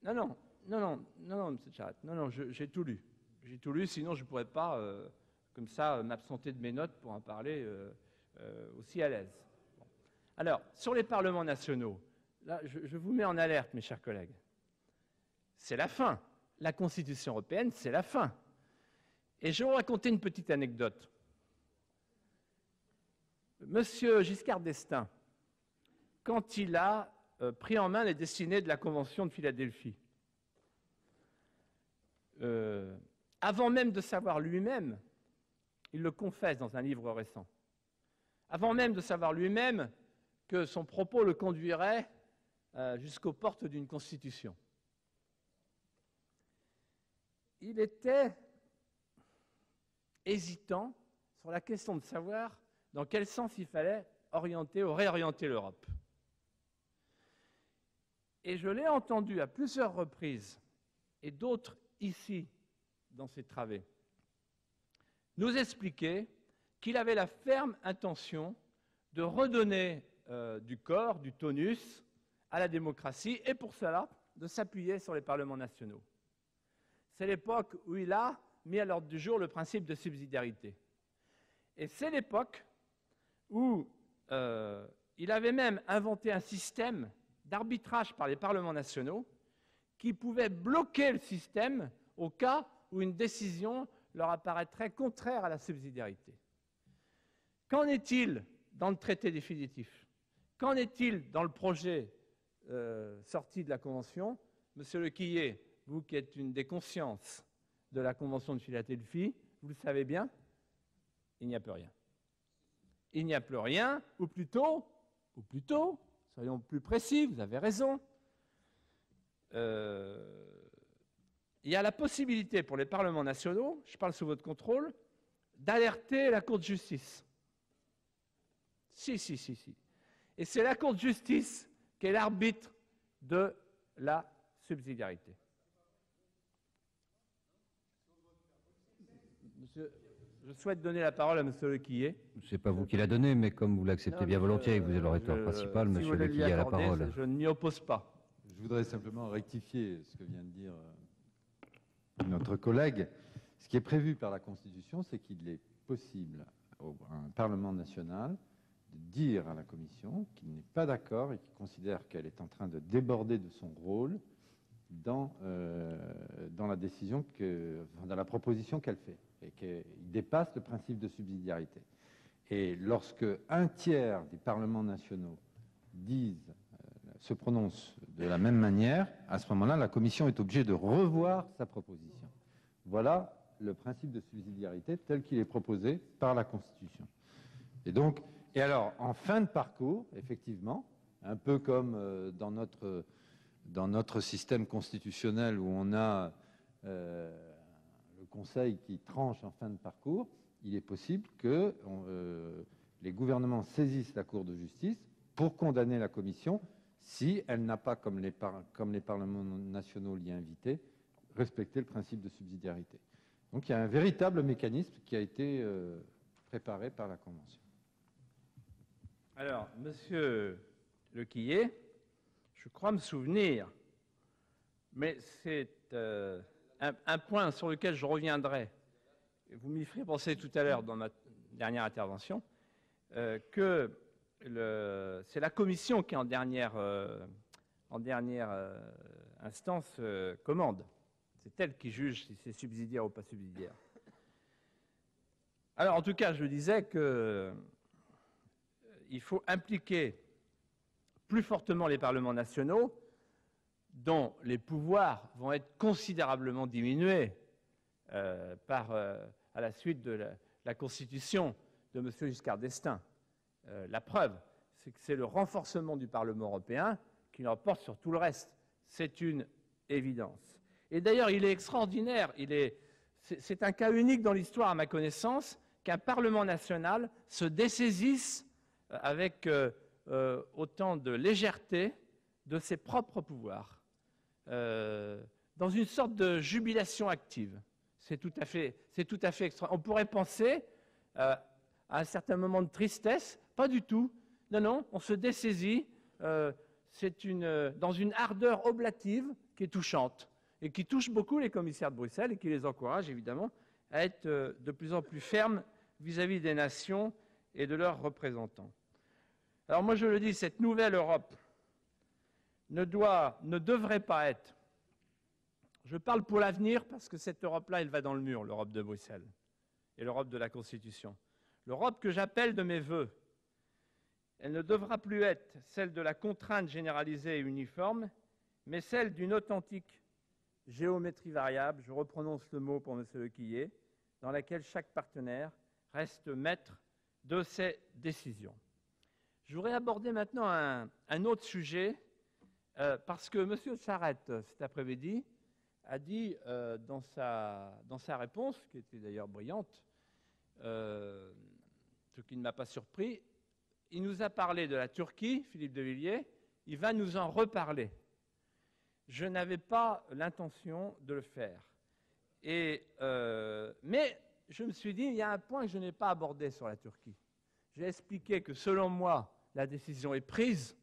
Non, Monsieur de Charette. Non, j'ai tout lu. J'ai tout lu, sinon je ne pourrais pas, comme ça, m'absenter de mes notes pour en parler aussi à l'aise. Bon. Alors, sur les parlements nationaux, là, je vous mets en alerte, mes chers collègues. C'est la fin. La Constitution européenne, c'est la fin. Et je vais vous raconter une petite anecdote. Monsieur Giscard d'Estaing, quand il a pris en main les destinées de la Convention de Philadelphie, avant même de savoir lui-même, il le confesse dans un livre récent, avant même de savoir lui-même que son propos le conduirait jusqu'aux portes d'une constitution, il était hésitant sur la question de savoir dans quel sens il fallait orienter ou réorienter l'Europe. Et je l'ai entendu à plusieurs reprises, et d'autres ici, dans ces travées, nous expliquer qu'il avait la ferme intention de redonner du corps, du tonus à la démocratie, et pour cela, de s'appuyer sur les parlements nationaux. C'est l'époque où il a mis à l'ordre du jour le principe de subsidiarité. Et c'est l'époque où il avait même inventé un système d'arbitrage par les parlements nationaux qui pouvait bloquer le système au cas où une décision leur apparaîtrait contraire à la subsidiarité. Qu'en est-il dans le traité définitif? Qu'en est-il dans le projet sorti de la Convention? Monsieur Lequillier, vous qui êtes une des consciences de la Convention de Philadelphie, vous le savez bien, il n'y a plus rien. Il n'y a plus rien, ou plutôt, soyons plus précis, vous avez raison, il y a la possibilité pour les parlements nationaux, je parle sous votre contrôle, d'alerter la Cour de justice. Si. Et c'est la Cour de justice qui est l'arbitre de la subsidiarité. Monsieur, je souhaite donner la parole à Monsieur Lequillier. Ce n'est pas vous qui l'a donné, mais comme vous l'acceptez bien volontiers et que vous êtes l'orateur principal, si Monsieur Lequillier a la parole. Je ne m'y oppose pas. Je voudrais simplement rectifier ce que vient de dire notre collègue. Ce qui est prévu par la Constitution, c'est qu'il est possible à un Parlement national de dire à la Commission qu'il n'est pas d'accord et qu'il considère qu'elle est en train de déborder de son rôle dans la décision, dans la proposition qu'elle fait, et qu'il dépasse le principe de subsidiarité. Et lorsque un tiers des parlements nationaux se prononcent de la même manière, à ce moment-là, la Commission est obligée de revoir sa proposition. Voilà le principe de subsidiarité tel qu'il est proposé par la Constitution. Et alors, en fin de parcours, effectivement, un peu comme dans notre système constitutionnel où on a le Conseil qui tranche en fin de parcours, il est possible que les gouvernements saisissent la Cour de justice pour condamner la Commission si elle n'a pas, comme les parlements nationaux l'y invitent, respecté le principe de subsidiarité. Donc il y a un véritable mécanisme qui a été préparé par la Convention. Alors, Monsieur Lequillet, je crois me souvenir, mais c'est un point sur lequel je reviendrai, et vous m'y ferez penser tout à l'heure dans ma dernière intervention, que c'est la Commission qui, en dernière instance, commande. C'est elle qui juge si c'est subsidiaire ou pas subsidiaire. Alors, en tout cas, je disais qu'il faut impliquer plus fortement les parlements nationaux, dont les pouvoirs vont être considérablement diminués à la suite de la Constitution de M. Giscard d'Estaing. La preuve, c'est que c'est le renforcement du Parlement européen qui l'emporte sur tout le reste. C'est une évidence. Et d'ailleurs, il est extraordinaire, c'est un cas unique dans l'histoire, à ma connaissance, qu'un Parlement national se dessaisisse avec autant de légèreté de ses propres pouvoirs, dans une sorte de jubilation active. C'est tout à fait extraordinaire. On pourrait penser à un certain moment de tristesse, pas du tout. Non, non, on se dessaisit. C'est dans une ardeur oblative qui est touchante et qui touche beaucoup les commissaires de Bruxelles et qui les encourage évidemment à être de plus en plus fermes vis-à-vis des nations et de leurs représentants. Alors moi je le dis, cette nouvelle Europe ne devrait pas être, je parle pour l'avenir parce que cette Europe-là, elle va dans le mur, l'Europe de Bruxelles et l'Europe de la Constitution. L'Europe que j'appelle de mes voeux, elle ne devra plus être celle de la contrainte généralisée et uniforme, mais celle d'une authentique géométrie variable, je reprononce le mot pour M. Lequillet, dans laquelle chaque partenaire reste maître de ses décisions. Je voudrais aborder maintenant un autre sujet, parce que M. Charette, cet après-midi, a dit dans sa réponse, qui était d'ailleurs brillante, ce qui ne m'a pas surpris, il nous a parlé de la Turquie, Philippe de Villiers, il va nous en reparler. Je n'avais pas l'intention de le faire. Mais je me suis dit, il y a un point que je n'ai pas abordé sur la Turquie. J'ai expliqué que selon moi, la décision est prise.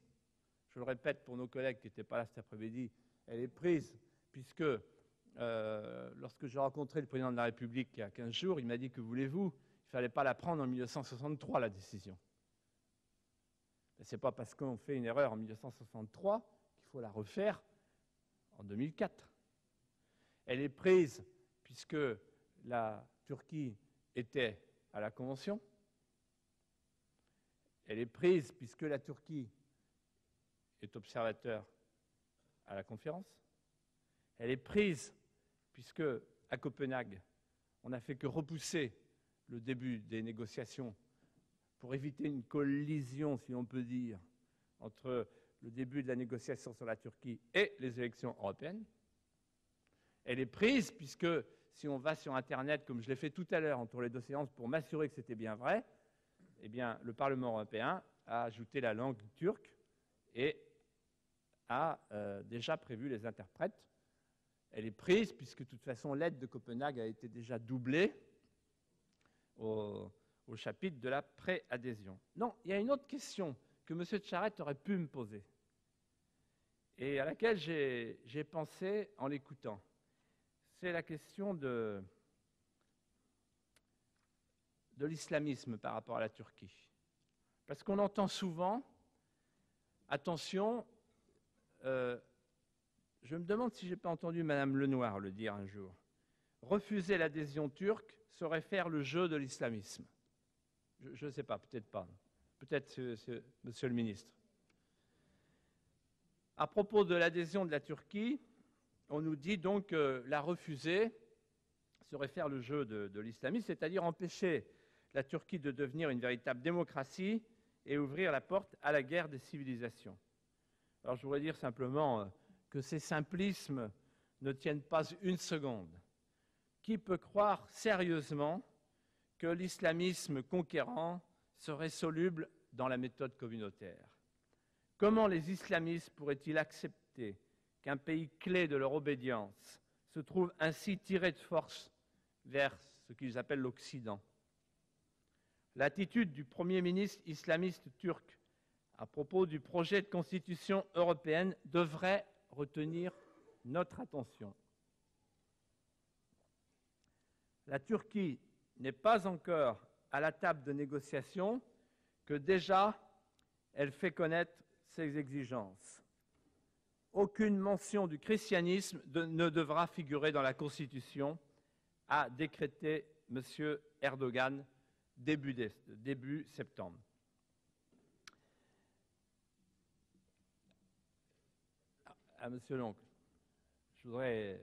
Je le répète pour nos collègues qui n'étaient pas là cet après-midi, elle est prise puisque lorsque j'ai rencontré le président de la République il y a 15 jours, il m'a dit que voulez-vous, il ne fallait pas la prendre en 1963, la décision. Ce n'est pas parce qu'on fait une erreur en 1963 qu'il faut la refaire en 2004. Elle est prise puisque la Turquie était à la Convention. Elle est prise puisque la Turquie est observateur à la conférence. Elle est prise puisque, à Copenhague, on n'a fait que repousser le début des négociations pour éviter une collision, si on peut dire, entre le début de la négociation sur la Turquie et les élections européennes. Elle est prise puisque, si on va sur Internet, comme je l'ai fait tout à l'heure entre les deux séances pour m'assurer que c'était bien vrai, eh bien, le Parlement européen a ajouté la langue turque et a déjà prévu les interprètes. Elle est prise puisque, de toute façon, l'aide de Copenhague a été déjà doublée au chapitre de la préadhésion. Non, il y a une autre question que M. Charette aurait pu me poser et à laquelle j'ai pensé en l'écoutant. C'est la question de l'islamisme par rapport à la Turquie. Parce qu'on entend souvent, attention, je me demande si je n'ai pas entendu Mme Lenoir le dire un jour, refuser l'adhésion turque serait faire le jeu de l'islamisme. Je ne sais pas, peut-être pas. Peut-être, Monsieur le ministre. À propos de l'adhésion de la Turquie, on nous dit donc que la refuser serait faire le jeu de l'islamisme, c'est-à-dire empêcher la Turquie de devenir une véritable démocratie et ouvrir la porte à la guerre des civilisations. Alors je voudrais dire simplement que ces simplismes ne tiennent pas une seconde, qui peut croire sérieusement que l'islamisme conquérant serait soluble dans la méthode communautaire? Comment les islamistes pourraient-ils accepter qu'un pays clé de leur obédience se trouve ainsi tiré de force vers ce qu'ils appellent l'Occident? L'attitude du Premier ministre islamiste turc à propos du projet de constitution européenne devrait retenir notre attention. La Turquie n'est pas encore à la table de négociation que déjà elle fait connaître ses exigences. Aucune mention du christianisme ne devra figurer dans la Constitution, a décrété M. Erdogan début septembre. À Monsieur l'oncle, je voudrais...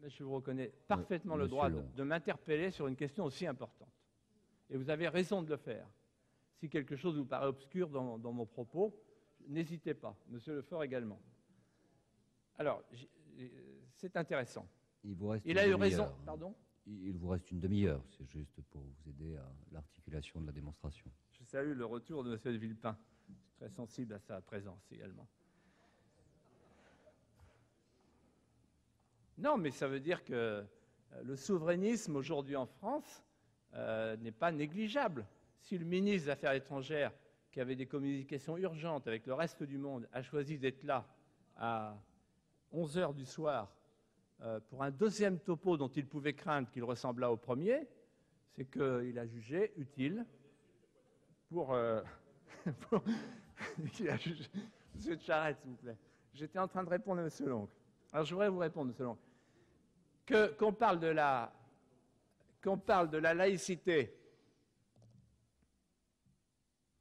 Je vous reconnais parfaitement le droit de m'interpeller sur une question aussi importante. Et vous avez raison de le faire. Si quelque chose vous paraît obscur dans mon propos, n'hésitez pas. Monsieur Lefort également. Alors, c'est intéressant. Il a eu raison. Pardon ? Il vous reste une demi-heure, c'est juste pour vous aider à l'articulation de la démonstration. Je salue le retour de M. de Villepin. Je suis très sensible à sa présence également. Non, mais ça veut dire que le souverainisme aujourd'hui en France n'est pas négligeable. Si le ministre des Affaires étrangères, qui avait des communications urgentes avec le reste du monde, a choisi d'être là à 11h du soir pour un deuxième topo dont il pouvait craindre qu'il ressemblât au premier, c'est qu'il a jugé utile pour... Monsieur Charette, s'il vous plaît. J'étais en train de répondre à Monsieur l'oncle. Alors, je voudrais vous répondre, Monsieur l'oncle. Qu'on parle de la laïcité,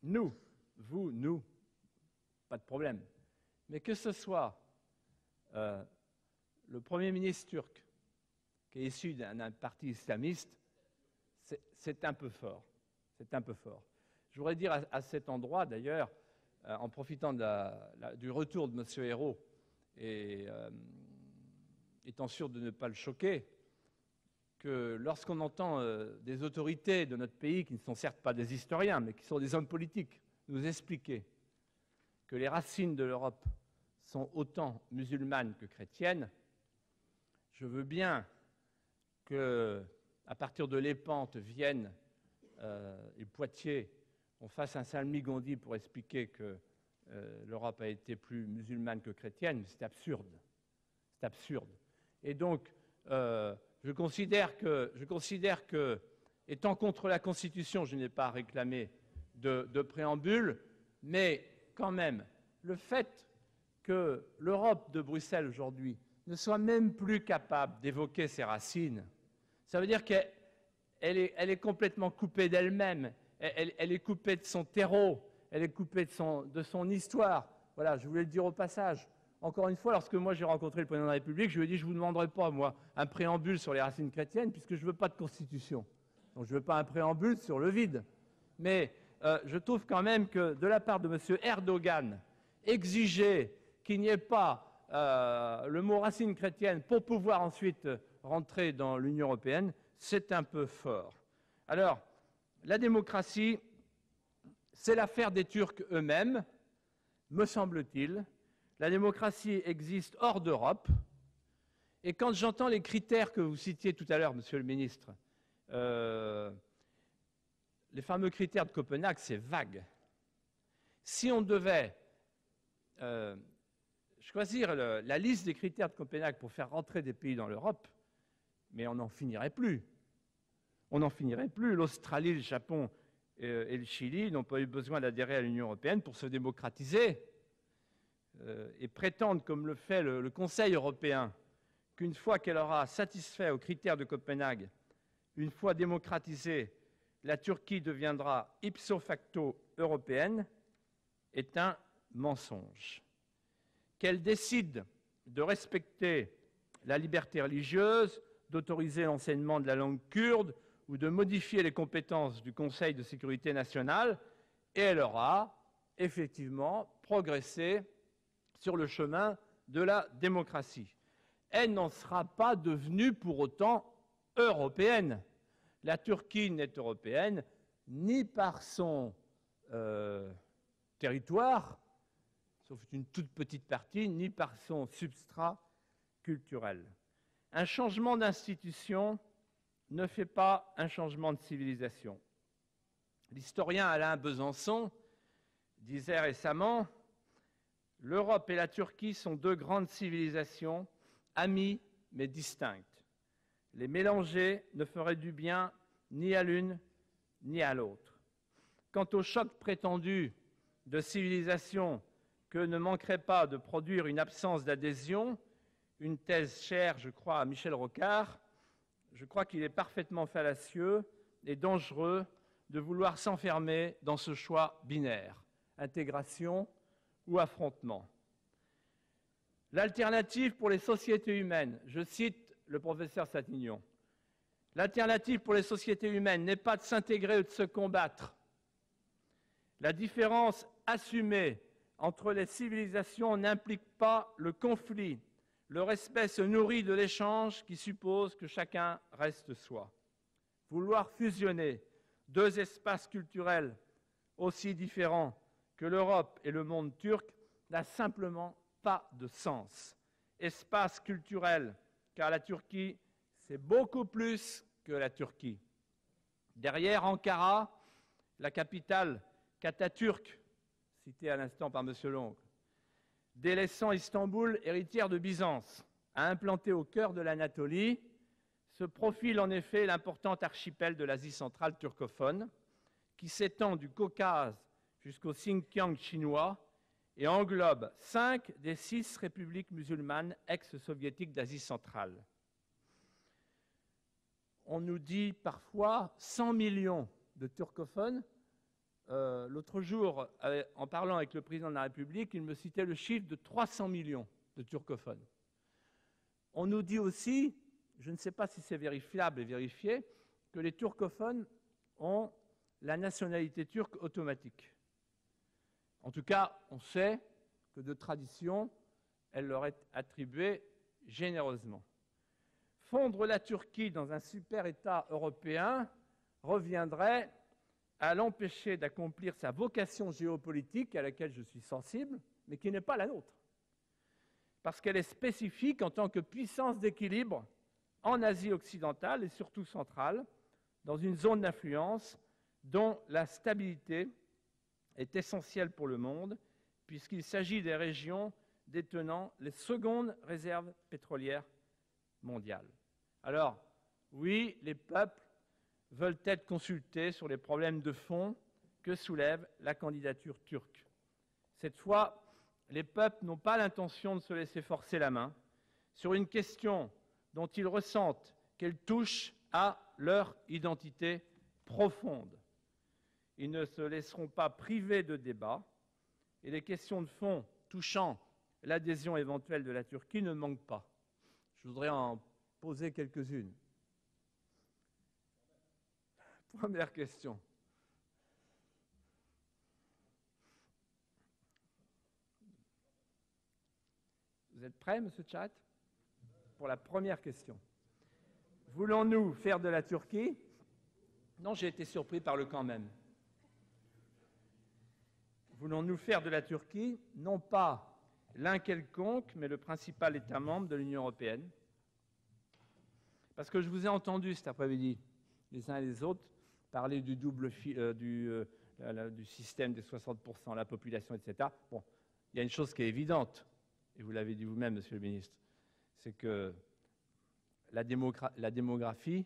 nous, vous, nous, pas de problème. Mais que ce soit le Premier ministre turc, qui est issu d'un parti islamiste, c'est un peu fort. C'est un peu fort. Je voudrais dire à cet endroit, d'ailleurs, en profitant du retour de M. Ayrault, et étant sûr de ne pas le choquer, que lorsqu'on entend des autorités de notre pays, qui ne sont certes pas des historiens, mais qui sont des hommes politiques, nous expliquer que les racines de l'Europe sont autant musulmanes que chrétiennes, je veux bien qu'à partir de Lépante, Vienne et Poitiers, on fasse un salmigondi pour expliquer que l'Europe a été plus musulmane que chrétienne, mais c'est absurde. C'est absurde. Et donc, je considère que, étant contre la Constitution, je n'ai pas réclamé de préambule, mais quand même, le fait que l'Europe de Bruxelles aujourd'hui ne soit même plus capable d'évoquer ses racines, ça veut dire qu'elle est complètement coupée d'elle-même, elle est coupée de son terreau, elle est coupée de son histoire. Voilà, je voulais le dire au passage. Encore une fois, lorsque moi j'ai rencontré le président de la République, je lui ai dit, je ne vous demanderai pas, moi, un préambule sur les racines chrétiennes, puisque je ne veux pas de constitution. Donc je ne veux pas un préambule sur le vide. Mais je trouve quand même que, de la part de M. Erdogan, exiger qu'il n'y ait pas le mot racine chrétienne pour pouvoir ensuite rentrer dans l'Union européenne, c'est un peu fort. Alors, la démocratie, c'est l'affaire des Turcs eux-mêmes, me semble-t-il. La démocratie existe hors d'Europe. Et quand j'entends les critères que vous citiez tout à l'heure, Monsieur le ministre, les fameux critères de Copenhague, c'est vague. Si on devait choisir la liste des critères de Copenhague pour faire rentrer des pays dans l'Europe, mais on n'en finirait plus. On n'en finirait plus. L'Australie, le Japon et le Chili n'ont pas eu besoin d'adhérer à l'Union européenne pour se démocratiser et prétendre, comme le fait le Conseil européen, qu'une fois qu'elle aura satisfait aux critères de Copenhague, une fois démocratisée, la Turquie deviendra ipso facto européenne, est un mensonge. Qu'elle décide de respecter la liberté religieuse, d'autoriser l'enseignement de la langue kurde ou de modifier les compétences du Conseil de sécurité nationale, et elle aura effectivement progressé sur le chemin de la démocratie. Elle n'en sera pas devenue pour autant européenne. La Turquie n'est européenne ni par son territoire, sauf une toute petite partie, ni par son substrat culturel. Un changement d'institution ne fait pas un changement de civilisation. L'historien Alain Besançon disait récemment « L'Europe et la Turquie sont deux grandes civilisations, amies mais distinctes. Les mélanger ne ferait du bien ni à l'une ni à l'autre. Quant au choc prétendu de civilisation que ne manquerait pas de produire une absence d'adhésion, une thèse chère, je crois, à Michel Rocard, je crois qu'il est parfaitement fallacieux et dangereux de vouloir s'enfermer dans ce choix binaire, intégration ou affrontement. L'alternative pour les sociétés humaines, je cite le professeur Satignon, l'alternative pour les sociétés humaines n'est pas de s'intégrer ou de se combattre. La différence assumée entre les civilisations n'implique pas le conflit. Le respect se nourrit de l'échange qui suppose que chacun reste soi. Vouloir fusionner deux espaces culturels aussi différents que l'Europe et le monde turc n'a simplement pas de sens. Espace culturel, car la Turquie, c'est beaucoup plus que la Turquie. Derrière Ankara, la capitale qu'Atatürk, citée à l'instant par M. Long, délaissant Istanbul, héritière de Byzance, a implanté au cœur de l'Anatolie, se profile en effet l'important archipel de l'Asie centrale turcophone, qui s'étend du Caucase jusqu'au Xinjiang chinois et englobe 5 des 6 républiques musulmanes ex-soviétiques d'Asie centrale. On nous dit parfois 100 millions de turcophones. L'autre jour, en parlant avec le président de la République, il me citait le chiffre de 300 millions de turcophones. On nous dit aussi, je ne sais pas si c'est vérifiable et vérifié, que les turcophones ont la nationalité turque automatique. En tout cas, on sait que de tradition, elle leur est attribuée généreusement. Fondre la Turquie dans un super-État européen reviendrait à l'empêcher d'accomplir sa vocation géopolitique à laquelle je suis sensible, mais qui n'est pas la nôtre. Parce qu'elle est spécifique en tant que puissance d'équilibre en Asie occidentale et surtout centrale, dans une zone d'influence dont la stabilité est essentielle pour le monde, puisqu'il s'agit des régions détenant les secondes réserves pétrolières mondiales. Alors, oui, les peuples veulent être consultés sur les problèmes de fond que soulève la candidature turque. Cette fois, les peuples n'ont pas l'intention de se laisser forcer la main sur une question dont ils ressentent qu'elle touche à leur identité profonde. Ils ne se laisseront pas priver de débat et les questions de fond touchant l'adhésion éventuelle de la Turquie ne manquent pas. Je voudrais en poser quelques-unes. Première question. Vous êtes prêt, M. Tchat, pour la première question? Voulons-nous faire de la Turquie? Non, j'ai été surpris par le quand même. Voulons-nous faire de la Turquie, non pas l'un quelconque, mais le principal État membre de l'Union européenne? Parce que je vous ai entendu cet après-midi, les uns et les autres, parler du du système des 60%, la population, etc. Bon, il y a une chose qui est évidente, et vous l'avez dit vous-même, Monsieur le Ministre, c'est que la démographie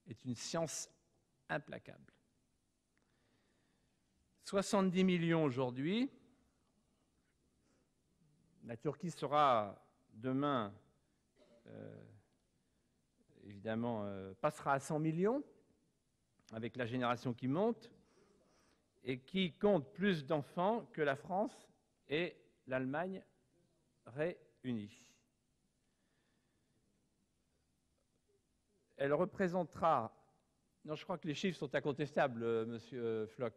est une science implacable. 70 millions aujourd'hui, la Turquie sera demain, évidemment, passera à 100 millions, avec la génération qui monte, et qui compte plus d'enfants que la France et l'Allemagne réunies. Elle représentera, non, je crois que les chiffres sont incontestables, Monsieur Floch,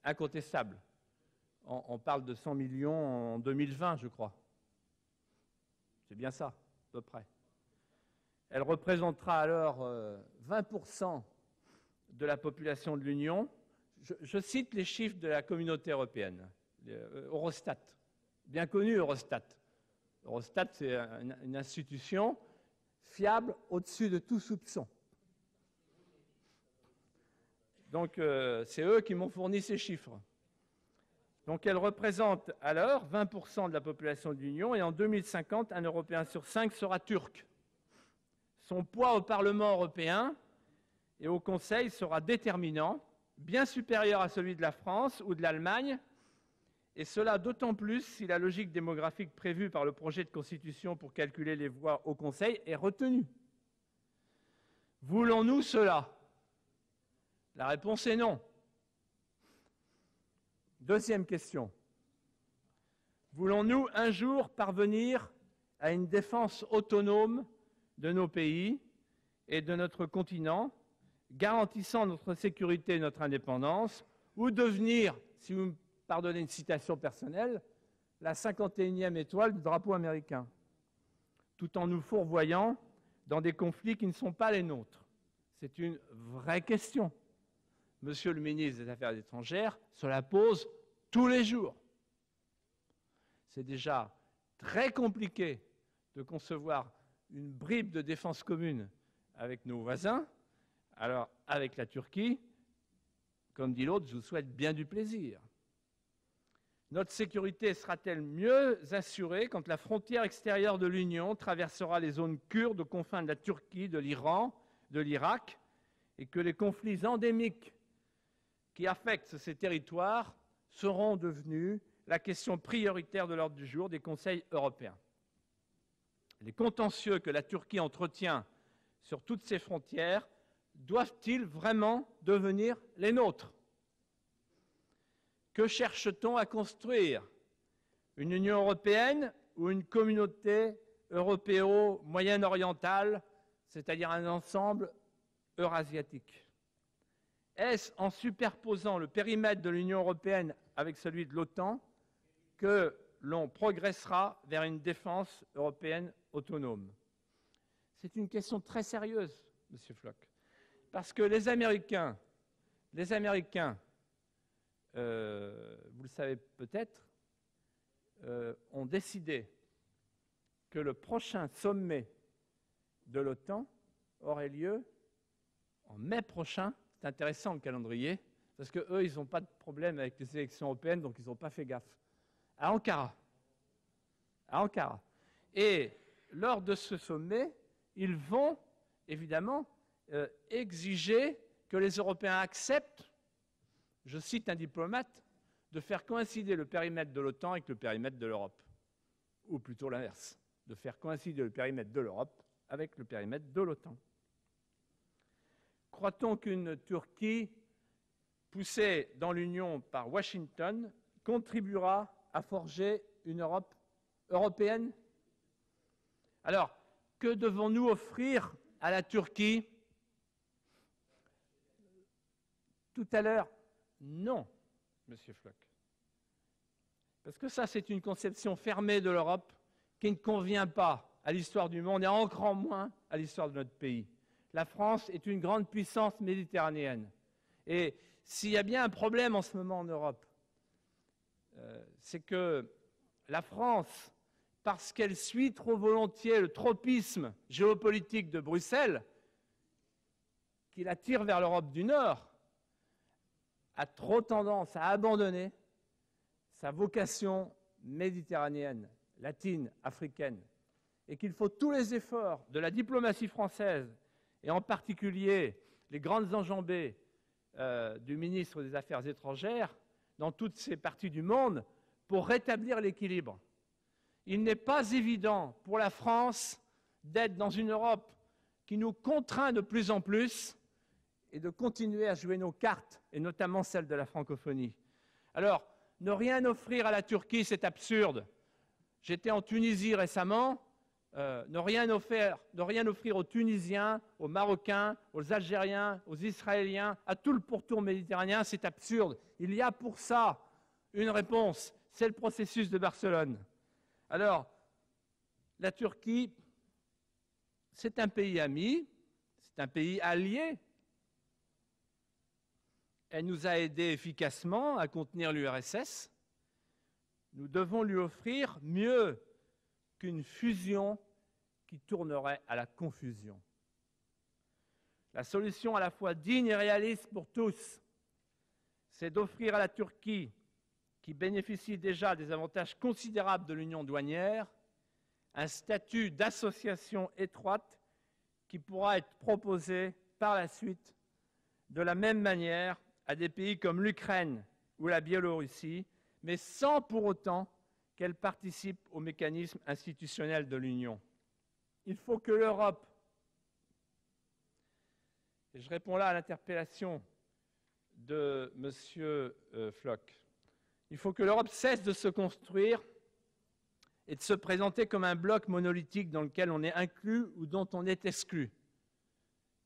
incontestables. On parle de 100 millions en 2020, je crois. C'est bien ça, à peu près. Elle représentera alors 20% de la population de l'Union. Je cite les chiffres de la communauté européenne, Eurostat, bien connu Eurostat. Eurostat, c'est une institution fiable au-dessus de tout soupçon. Donc, c'est eux qui m'ont fourni ces chiffres. Donc, elle représente alors 20% de la population de l'Union et en 2050, un Européen sur 5 sera turc. Son poids au Parlement européen et au Conseil sera déterminant, bien supérieur à celui de la France ou de l'Allemagne, et cela d'autant plus si la logique démographique prévue par le projet de constitution pour calculer les voix au Conseil est retenue. Voulons-nous cela? La réponse est non. Deuxième question. Voulons-nous un jour parvenir à une défense autonome de nos pays et de notre continent, garantissant notre sécurité et notre indépendance, ou devenir, si vous me pardonnez une citation personnelle, la 51e étoile du drapeau américain, tout en nous fourvoyant dans des conflits qui ne sont pas les nôtres? C'est une vraie question. Monsieur le ministre des Affaires étrangères se la pose tous les jours. C'est déjà très compliqué de concevoir une bribe de défense commune avec nos voisins. Alors, avec la Turquie, comme dit l'autre, je vous souhaite bien du plaisir. Notre sécurité sera-t-elle mieux assurée quand la frontière extérieure de l'Union traversera les zones kurdes aux confins de la Turquie, de l'Iran, de l'Irak, et que les conflits endémiques qui affectent ces territoires seront devenus la question prioritaire de l'ordre du jour des conseils européens? Les contentieux que la Turquie entretient sur toutes ses frontières doivent-ils vraiment devenir les nôtres? Que cherche-t-on à construire? Une Union européenne ou une communauté européo-moyen-orientale, c'est-à-dire un ensemble eurasiatique? Est-ce en superposant le périmètre de l'Union européenne avec celui de l'OTAN que l'on progressera vers une défense européenne autonome? C'est une question très sérieuse, M. Floch, parce que les Américains, vous le savez peut-être, ont décidé que le prochain sommet de l'OTAN aurait lieu en mai prochain. C'est intéressant le calendrier, parce qu'eux, ils n'ont pas de problème avec les élections européennes, donc ils n'ont pas fait gaffe. À Ankara. Et lors de ce sommet, ils vont évidemment exiger que les Européens acceptent, je cite un diplomate, de faire coïncider le périmètre de l'OTAN avec le périmètre de l'Europe. Ou plutôt l'inverse, de faire coïncider le périmètre de l'Europe avec le périmètre de l'OTAN. Croit-on qu'une Turquie poussée dans l'Union par Washington contribuera à forger une Europe européenne? Alors, que devons-nous offrir à la Turquie? Tout à l'heure, non, M. Floch. Parce que ça, c'est une conception fermée de l'Europe qui ne convient pas à l'histoire du monde et encore moins à l'histoire de notre pays. La France est une grande puissance méditerranéenne. Et s'il y a bien un problème en ce moment en Europe, c'est que la France, parce qu'elle suit trop volontiers le tropisme géopolitique de Bruxelles, qui la tire vers l'Europe du Nord, a trop tendance à abandonner sa vocation méditerranéenne, latine, africaine, et qu'il faut tous les efforts de la diplomatie française, et en particulier les grandes enjambées du ministre des Affaires étrangères dans toutes ces parties du monde pour rétablir l'équilibre. Il n'est pas évident pour la France d'être dans une Europe qui nous contraint de plus en plus et de continuer à jouer nos cartes, et notamment celle de la francophonie. Alors, ne rien offrir à la Turquie, c'est absurde. J'étais en Tunisie récemment. Ne rien offrir aux Tunisiens, aux Marocains, aux Algériens, aux Israéliens, à tout le pourtour méditerranéen, c'est absurde. Il y a pour ça une réponse, c'est le processus de Barcelone. Alors, La Turquie, c'est un pays ami, c'est un pays allié. Elle nous a aidés efficacement à contenir l'URSS. Nous devons lui offrir mieux qu'une fusion qui tournerait à la confusion. La solution à la fois digne et réaliste pour tous, c'est d'offrir à la Turquie, qui bénéficie déjà des avantages considérables de l'union douanière, un statut d'association étroite qui pourra être proposé par la suite de la même manière à des pays comme l'Ukraine ou la Biélorussie, mais sans pour autant qu'elle participe au mécanisme institutionnel de l'Union. Il faut que l'Europe, et je réponds là à l'interpellation de M. Floch, il faut que l'Europe cesse de se construire et de se présenter comme un bloc monolithique dans lequel on est inclus ou dont on est exclu.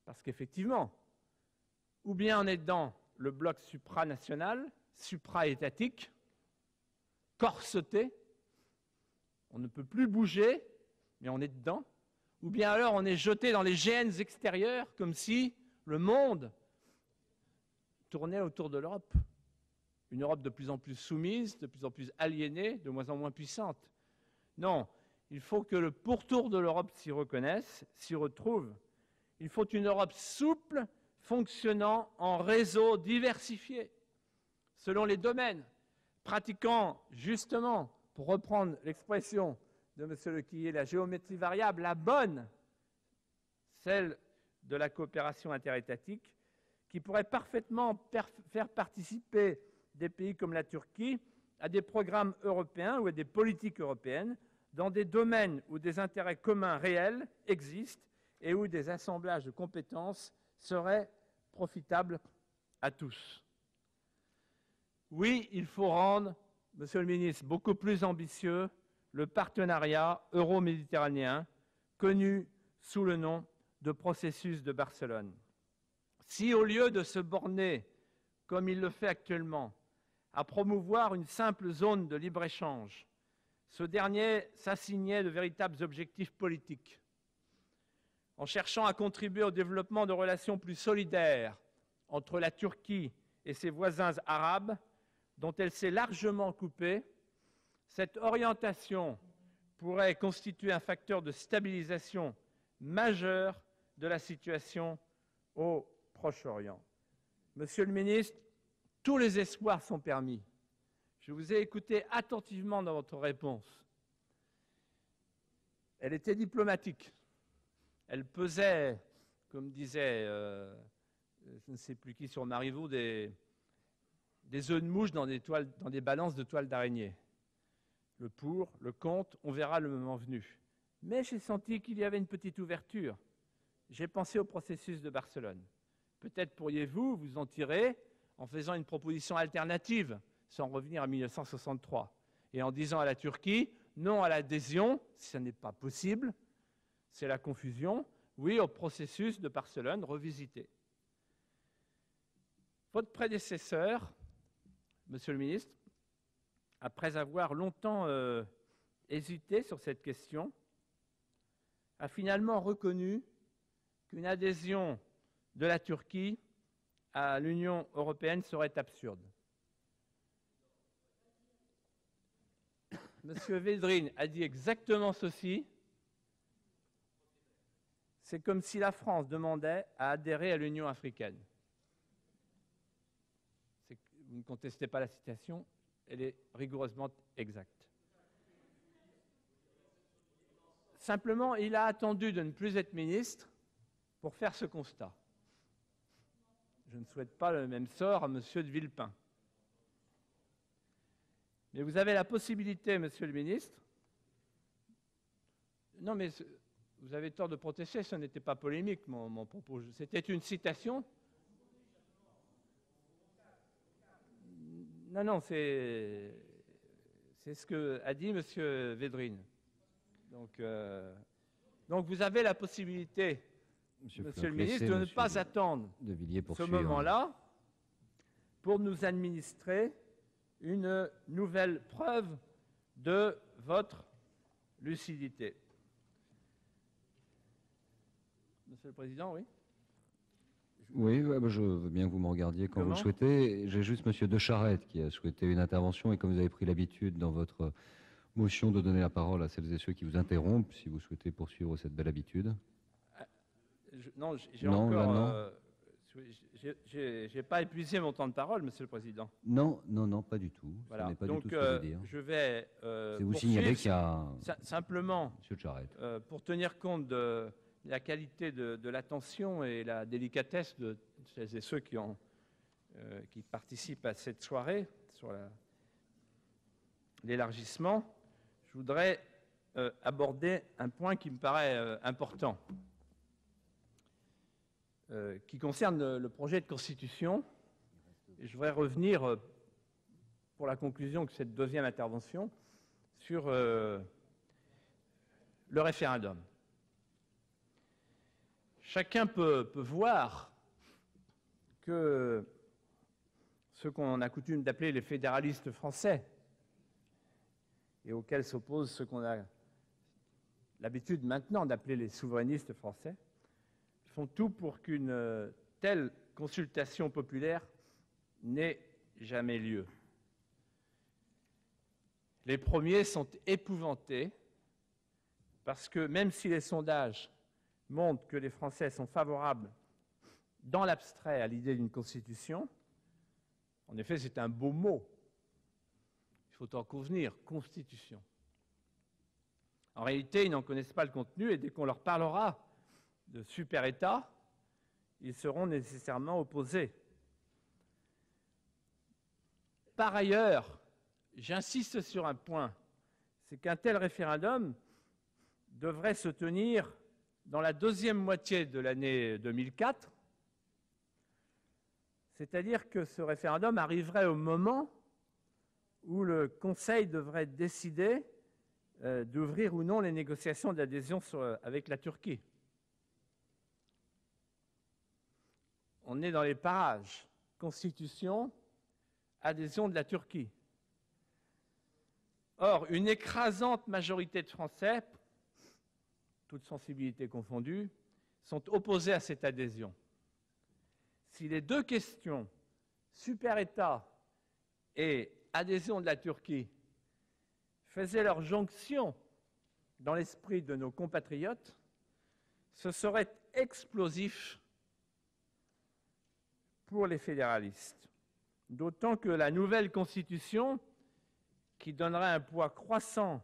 Parce qu'effectivement, ou bien on est dans le bloc supranational, supra-étatique, corseté, on ne peut plus bouger, mais on est dedans, ou bien alors on est jeté dans les gènes extérieurs, comme si le monde tournait autour de l'Europe. Une Europe de plus en plus soumise, de plus en plus aliénée, de moins en moins puissante. Non, il faut que le pourtour de l'Europe s'y reconnaisse, s'y retrouve. Il faut une Europe souple, fonctionnant en réseau diversifié, selon les domaines, pratiquant justement, pour reprendre l'expression de M. Lequillier, la géométrie variable, la bonne, celle de la coopération interétatique, qui pourrait parfaitement faire participer des pays comme la Turquie à des programmes européens ou à des politiques européennes dans des domaines où des intérêts communs réels existent et où des assemblages de compétences seraient profitables à tous. Oui, il faut rendre, Monsieur le ministre, beaucoup plus ambitieux le partenariat euro-méditerranéen, connu sous le nom de processus de Barcelone. Si, au lieu de se borner, comme il le fait actuellement, à promouvoir une simple zone de libre-échange, ce dernier s'assignait de véritables objectifs politiques, en cherchant à contribuer au développement de relations plus solidaires entre la Turquie et ses voisins arabes, dont elle s'est largement coupée, cette orientation pourrait constituer un facteur de stabilisation majeur de la situation au Proche-Orient. Monsieur le ministre, tous les espoirs sont permis. Je vous ai écouté attentivement dans votre réponse. Elle était diplomatique. Elle pesait, comme disait, je ne sais plus qui sur Marivaux, des œufs de mouche dans des balances de toile d'araignée. Le pour, le contre, on verra le moment venu. Mais j'ai senti qu'il y avait une petite ouverture. J'ai pensé au processus de Barcelone. Peut-être pourriez-vous vous en tirer en faisant une proposition alternative, sans revenir à 1963, et en disant à la Turquie, non à l'adhésion, si ce n'est pas possible, c'est la confusion, oui au processus de Barcelone revisité. Votre prédécesseur, Monsieur le ministre, après avoir longtemps hésité sur cette question, a finalement reconnu qu'une adhésion de la Turquie à l'Union européenne serait absurde. M. Védrine a dit exactement ceci. C'est comme si la France demandait à adhérer à l'Union africaine. Vous ne contestez pas la citation, elle est rigoureusement exacte. Simplement, il a attendu de ne plus être ministre pour faire ce constat. Je ne souhaite pas le même sort à M. de Villepin. Mais vous avez la possibilité, Monsieur le ministre. Non, mais vous avez tort de protester, ce n'était pas polémique, mon propos. C'était une citation. Non, c'est ce qu'a dit M. Védrine. Donc vous avez la possibilité, Monsieur le ministre, de ne pas attendre ce moment-là pour nous administrer une nouvelle preuve de votre lucidité. Monsieur le Président, oui. Oui, je veux bien que vous me regardiez quand vous le souhaitez. J'ai juste M. De Charette qui a souhaité une intervention, et comme vous avez pris l'habitude dans votre motion de donner la parole à celles et ceux qui vous interrompent, si vous souhaitez poursuivre cette belle habitude. Non, j'ai encore... j'ai pas épuisé mon temps de parole, Monsieur le Président. Non, pas du tout. Voilà. Ce n'est pas donc, du tout ce que je veux dire. Je vais vous signaler qu'il y a... Simplement, Monsieur Charette. Pour tenir compte de la qualité de l'attention et la délicatesse de celles et ceux qui participent à cette soirée sur l'élargissement, je voudrais aborder un point qui me paraît important, qui concerne le projet de constitution. Et je voudrais revenir, pour la conclusion de cette deuxième intervention, sur le référendum. Chacun peut voir que ceux qu'on a coutume d'appeler les fédéralistes français, et auxquels s'opposent ceux qu'on a l'habitude maintenant d'appeler les souverainistes français, font tout pour qu'une telle consultation populaire n'ait jamais lieu. Les premiers sont épouvantés parce que même si les sondages montrent que les Français sont favorables dans l'abstrait à l'idée d'une constitution, en effet c'est un beau mot, il faut en convenir, constitution. En réalité, ils n'en connaissent pas le contenu et dès qu'on leur parlera de super-État, ils seront nécessairement opposés. Par ailleurs, j'insiste sur un point, c'est qu'un tel référendum devrait se tenir dans la deuxième moitié de l'année 2004, c'est-à-dire que ce référendum arriverait au moment où le Conseil devrait décider d'ouvrir ou non les négociations d'adhésion avec la Turquie. On est dans les parages. Constitution, adhésion de la Turquie. Or, une écrasante majorité de Français, toutes sensibilités confondues, sont opposés à cette adhésion. Si les deux questions, super-État et adhésion de la Turquie, faisaient leur jonction dans l'esprit de nos compatriotes, ce serait explosif pour les fédéralistes. D'autant que la nouvelle Constitution, qui donnerait un poids croissant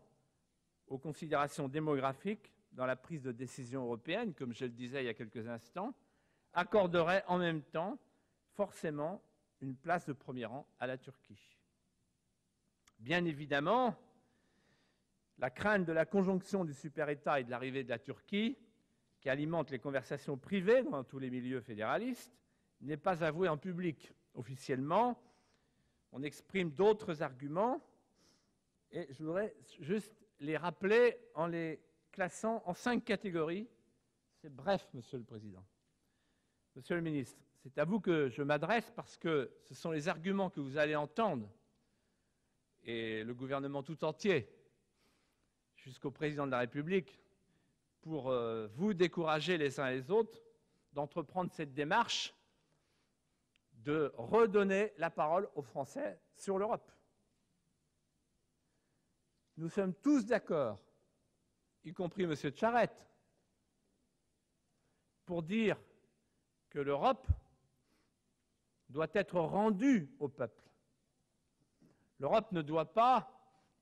aux considérations démographiques dans la prise de décision européenne, comme je le disais il y a quelques instants, accorderait en même temps forcément une place de premier rang à la Turquie. Bien évidemment, la crainte de la conjonction du super-État et de l'arrivée de la Turquie, qui alimente les conversations privées dans tous les milieux fédéralistes, n'est pas avouée en public. Officiellement, on exprime d'autres arguments, et je voudrais juste les rappeler en les classant en 5 catégories. C'est bref, Monsieur le Président. Monsieur le Ministre, c'est à vous que je m'adresse parce que ce sont les arguments que vous allez entendre, et le gouvernement tout entier, jusqu'au Président de la République, pour vous décourager les uns et les autres d'entreprendre cette démarche de redonner la parole aux Français sur l'Europe. Nous sommes tous d'accord, y compris M. Charette, pour dire que l'Europe doit être rendue au peuple. L'Europe ne doit pas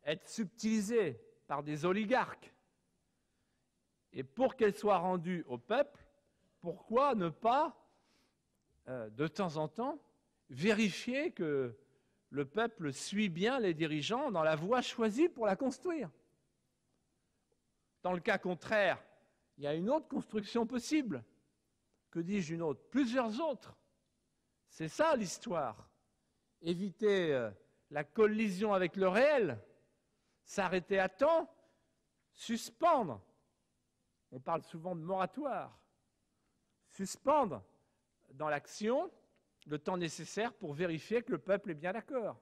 être subtilisée par des oligarques. Et pour qu'elle soit rendue au peuple, pourquoi ne pas, de temps en temps, vérifier que le peuple suit bien les dirigeants dans la voie choisie pour la construire? Dans le cas contraire, il y a une autre construction possible. Que dis-je, une autre? Plusieurs autres. C'est ça l'histoire. Éviter la collision avec le réel, s'arrêter à temps, suspendre. On parle souvent de moratoire. Suspendre dans l'action le temps nécessaire pour vérifier que le peuple est bien d'accord.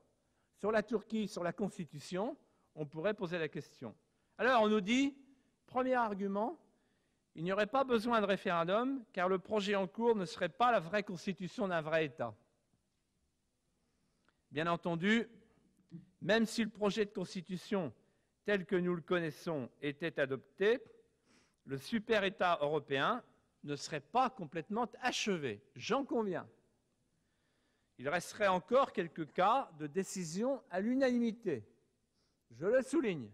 Sur la Turquie, sur la Constitution, on pourrait poser la question. Alors on nous dit, premier argument, il n'y aurait pas besoin de référendum, car le projet en cours ne serait pas la vraie constitution d'un vrai État. Bien entendu, même si le projet de constitution tel que nous le connaissons était adopté, le super-État européen ne serait pas complètement achevé, j'en conviens. Il resterait encore quelques cas de décision à l'unanimité, je le souligne.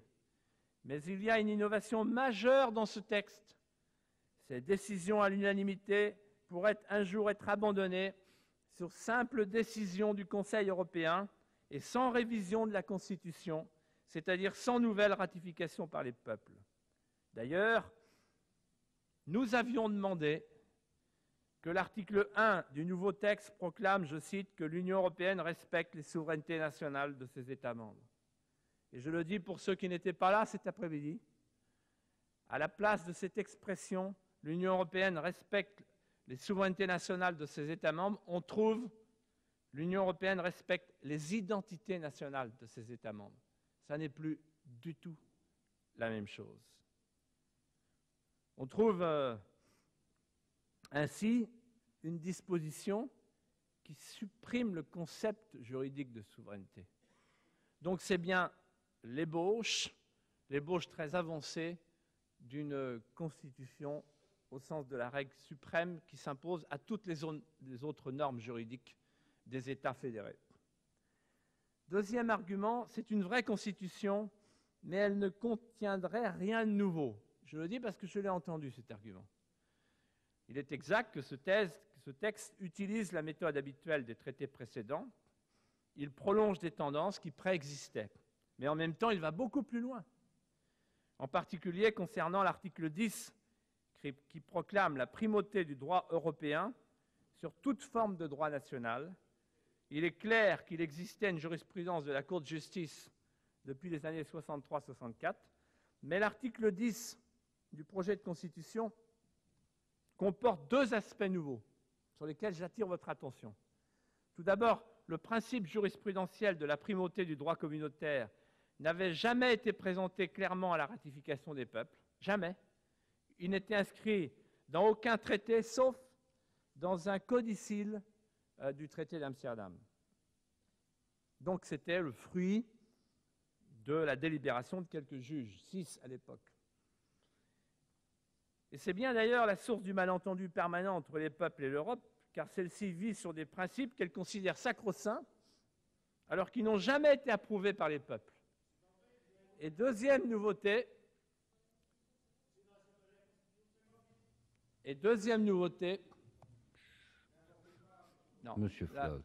Mais il y a une innovation majeure dans ce texte. Ces décisions à l'unanimité pourraient un jour être abandonnées sur simple décision du Conseil européen et sans révision de la Constitution, c'est-à-dire sans nouvelle ratification par les peuples. D'ailleurs, nous avions demandé que l'article 1 du nouveau texte proclame, je cite, que l'Union européenne respecte les souverainetés nationales de ses États membres. Et je le dis pour ceux qui n'étaient pas là cet après-midi, à la place de cette expression, l'Union européenne respecte les souverainetés nationales de ses États membres, on trouve l'Union européenne respecte les identités nationales de ses États membres. Ça n'est plus du tout la même chose. On trouve ainsi une disposition qui supprime le concept juridique de souveraineté. Donc c'est bien l'ébauche très avancée d'une constitution au sens de la règle suprême qui s'impose à toutes les autres normes juridiques des États fédérés. Deuxième argument, c'est une vraie constitution, mais elle ne contiendrait rien de nouveau. Je le dis parce que je l'ai entendu, cet argument. Il est exact que ce texte utilise la méthode habituelle des traités précédents. Il prolonge des tendances qui préexistaient. Mais en même temps, il va beaucoup plus loin. En particulier concernant l'article 10, qui proclame la primauté du droit européen sur toute forme de droit national. Il est clair qu'il existait une jurisprudence de la Cour de justice depuis les années 63-64, mais l'article 10 du projet de constitution comporte deux aspects nouveaux sur lesquels j'attire votre attention. Tout d'abord, le principe jurisprudentiel de la primauté du droit communautaire n'avait jamais été présenté clairement à la ratification des peuples, jamais. Il n'était inscrit dans aucun traité, sauf dans un codicile du traité d'Amsterdam. Donc c'était le fruit de la délibération de quelques juges, 6 à l'époque. Et c'est bien d'ailleurs la source du malentendu permanent entre les peuples et l'Europe, car celle-ci vise sur des principes qu'elle considère sacro-saints, alors qu'ils n'ont jamais été approuvés par les peuples. Et deuxième nouveauté, non, Monsieur Floch.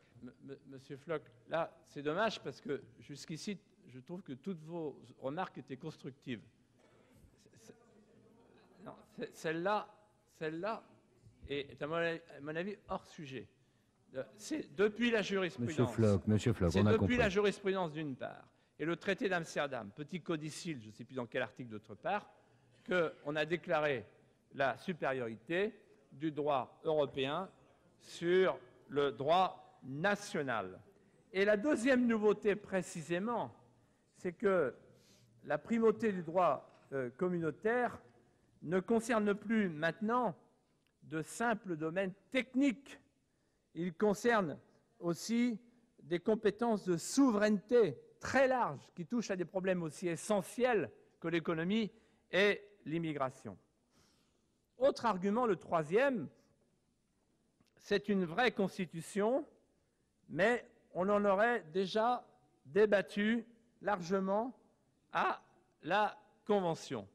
Monsieur Floch, là, c'est dommage parce que jusqu'ici, je trouve que toutes vos remarques étaient constructives. Celle-là est, à mon avis, hors sujet. C'est depuis la jurisprudence. Monsieur Floch, on a compris. Depuis la jurisprudence d'une part, et le traité d'Amsterdam, petit codicile, je ne sais plus dans quel article d'autre part, qu'on a déclaré la supériorité du droit européen sur le droit national. Et la deuxième nouveauté, précisément, c'est que la primauté du droit communautaire ne concerne plus maintenant de simples domaines techniques. Il concerne aussi des compétences de souveraineté très larges qui touchent à des problèmes aussi essentiels que l'économie et l'immigration. Autre argument, le troisième, c'est une vraie constitution, mais on en aurait déjà débattu largement à la Convention.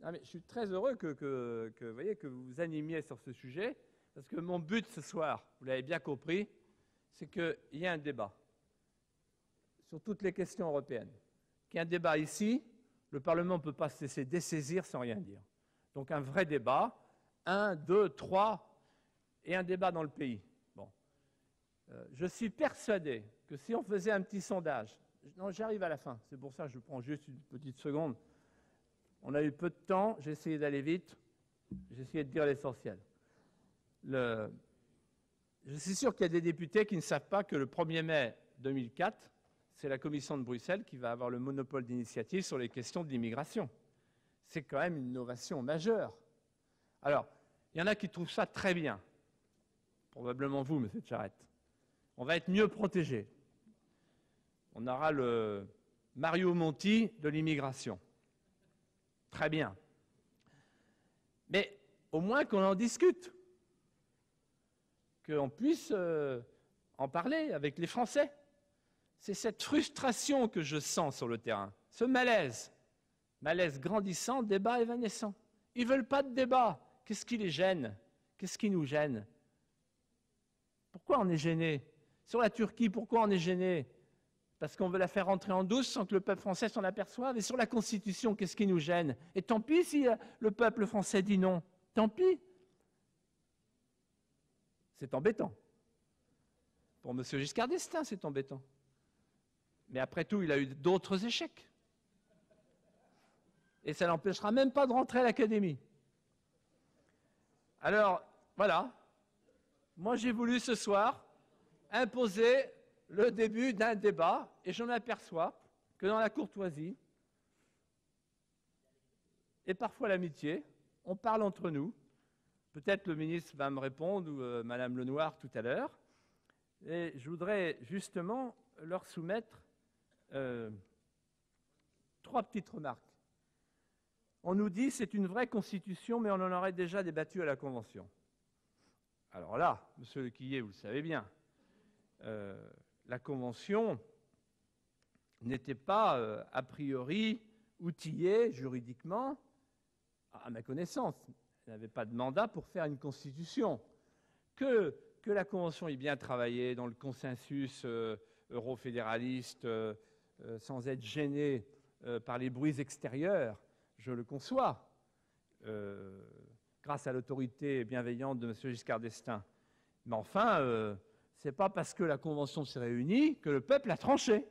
Non, mais je suis très heureux que vous vous animiez sur ce sujet, parce que mon but ce soir, vous l'avez bien compris, c'est qu'il y ait un débat sur toutes les questions européennes. Qu'il y ait un débat ici, le Parlement ne peut pas se laisser dessaisir sans rien dire. Donc un vrai débat, 1, 2, 3, et un débat dans le pays. Bon. Je suis persuadé que si on faisait un petit sondage, non, j'arrive à la fin, c'est pour ça que je prends juste une petite seconde. On a eu peu de temps, j'ai essayé d'aller vite, j'ai essayé de dire l'essentiel. Je suis sûr qu'il y a des députés qui ne savent pas que le 1er mai 2004, c'est la Commission de Bruxelles qui va avoir le monopole d'initiative sur les questions de l'immigration. c'est quand même une innovation majeure. Alors, il y en a qui trouvent ça très bien. Probablement vous, M. Charette. On va être mieux protégés. On aura le Mario Monti de l'immigration. Très bien. Mais au moins qu'on en discute. Qu'on puisse en parler avec les Français. C'est cette frustration que je sens sur le terrain. Ce malaise. Malaise grandissant, débat évanescent. Ils ne veulent pas de débat. Qu'est-ce qui les gêne? Qu'est-ce qui nous gêne? Pourquoi on est gêné? Sur la Turquie, pourquoi on est gêné? Parce qu'on veut la faire rentrer en douce sans que le peuple français s'en aperçoive. Et sur la Constitution, qu'est-ce qui nous gêne? Et tant pis si le peuple français dit non. Tant pis. C'est embêtant. Pour M. Giscard d'Estaing, c'est embêtant. Mais après tout, il a eu d'autres échecs. Et ça n'empêchera même pas de rentrer à l'Académie. Alors, voilà. Moi, j'ai voulu ce soir imposer le début d'un débat, et je m'aperçois que dans la courtoisie et parfois l'amitié, on parle entre nous. Peut-être le ministre va me répondre, ou Madame Lenoir tout à l'heure. Et je voudrais justement leur soumettre 3 petites remarques. On nous dit que c'est une vraie constitution, mais on en aurait déjà débattu à la Convention. Alors là, monsieur Le Quillier, vous le savez bien, la Convention n'était pas a priori outillée juridiquement, à ma connaissance. Elle n'avait pas de mandat pour faire une constitution. Que la Convention ait bien travaillé dans le consensus eurofédéraliste, sans être gênée par les bruits extérieurs, je le conçois, grâce à l'autorité bienveillante de M. Giscard d'Estaing. Mais enfin, ce n'est pas parce que la Convention s'est réunie que le peuple a tranché.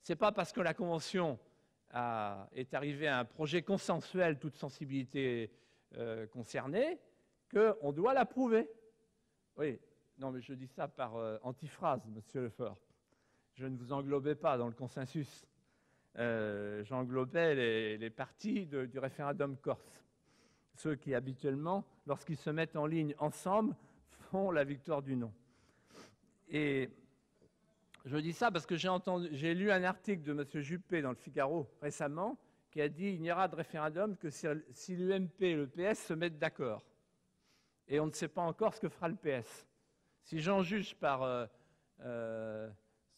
Ce n'est pas parce que la Convention est arrivée à un projet consensuel, toute sensibilité concernée, qu'on doit l'approuver. Oui, non, mais je dis ça par antiphrase, M. Lefort. Je ne vous englobais pas dans le consensus. J'englobais les partis du référendum corse. Ceux qui, habituellement, lorsqu'ils se mettent en ligne ensemble, font la victoire du non. Et je dis ça parce que j'ai lu un article de M. Juppé dans le Figaro récemment qui a dit qu'il n'y aura de référendum que si l'UMP et le PS se mettent d'accord. Et on ne sait pas encore ce que fera le PS. Si j'en juge par ce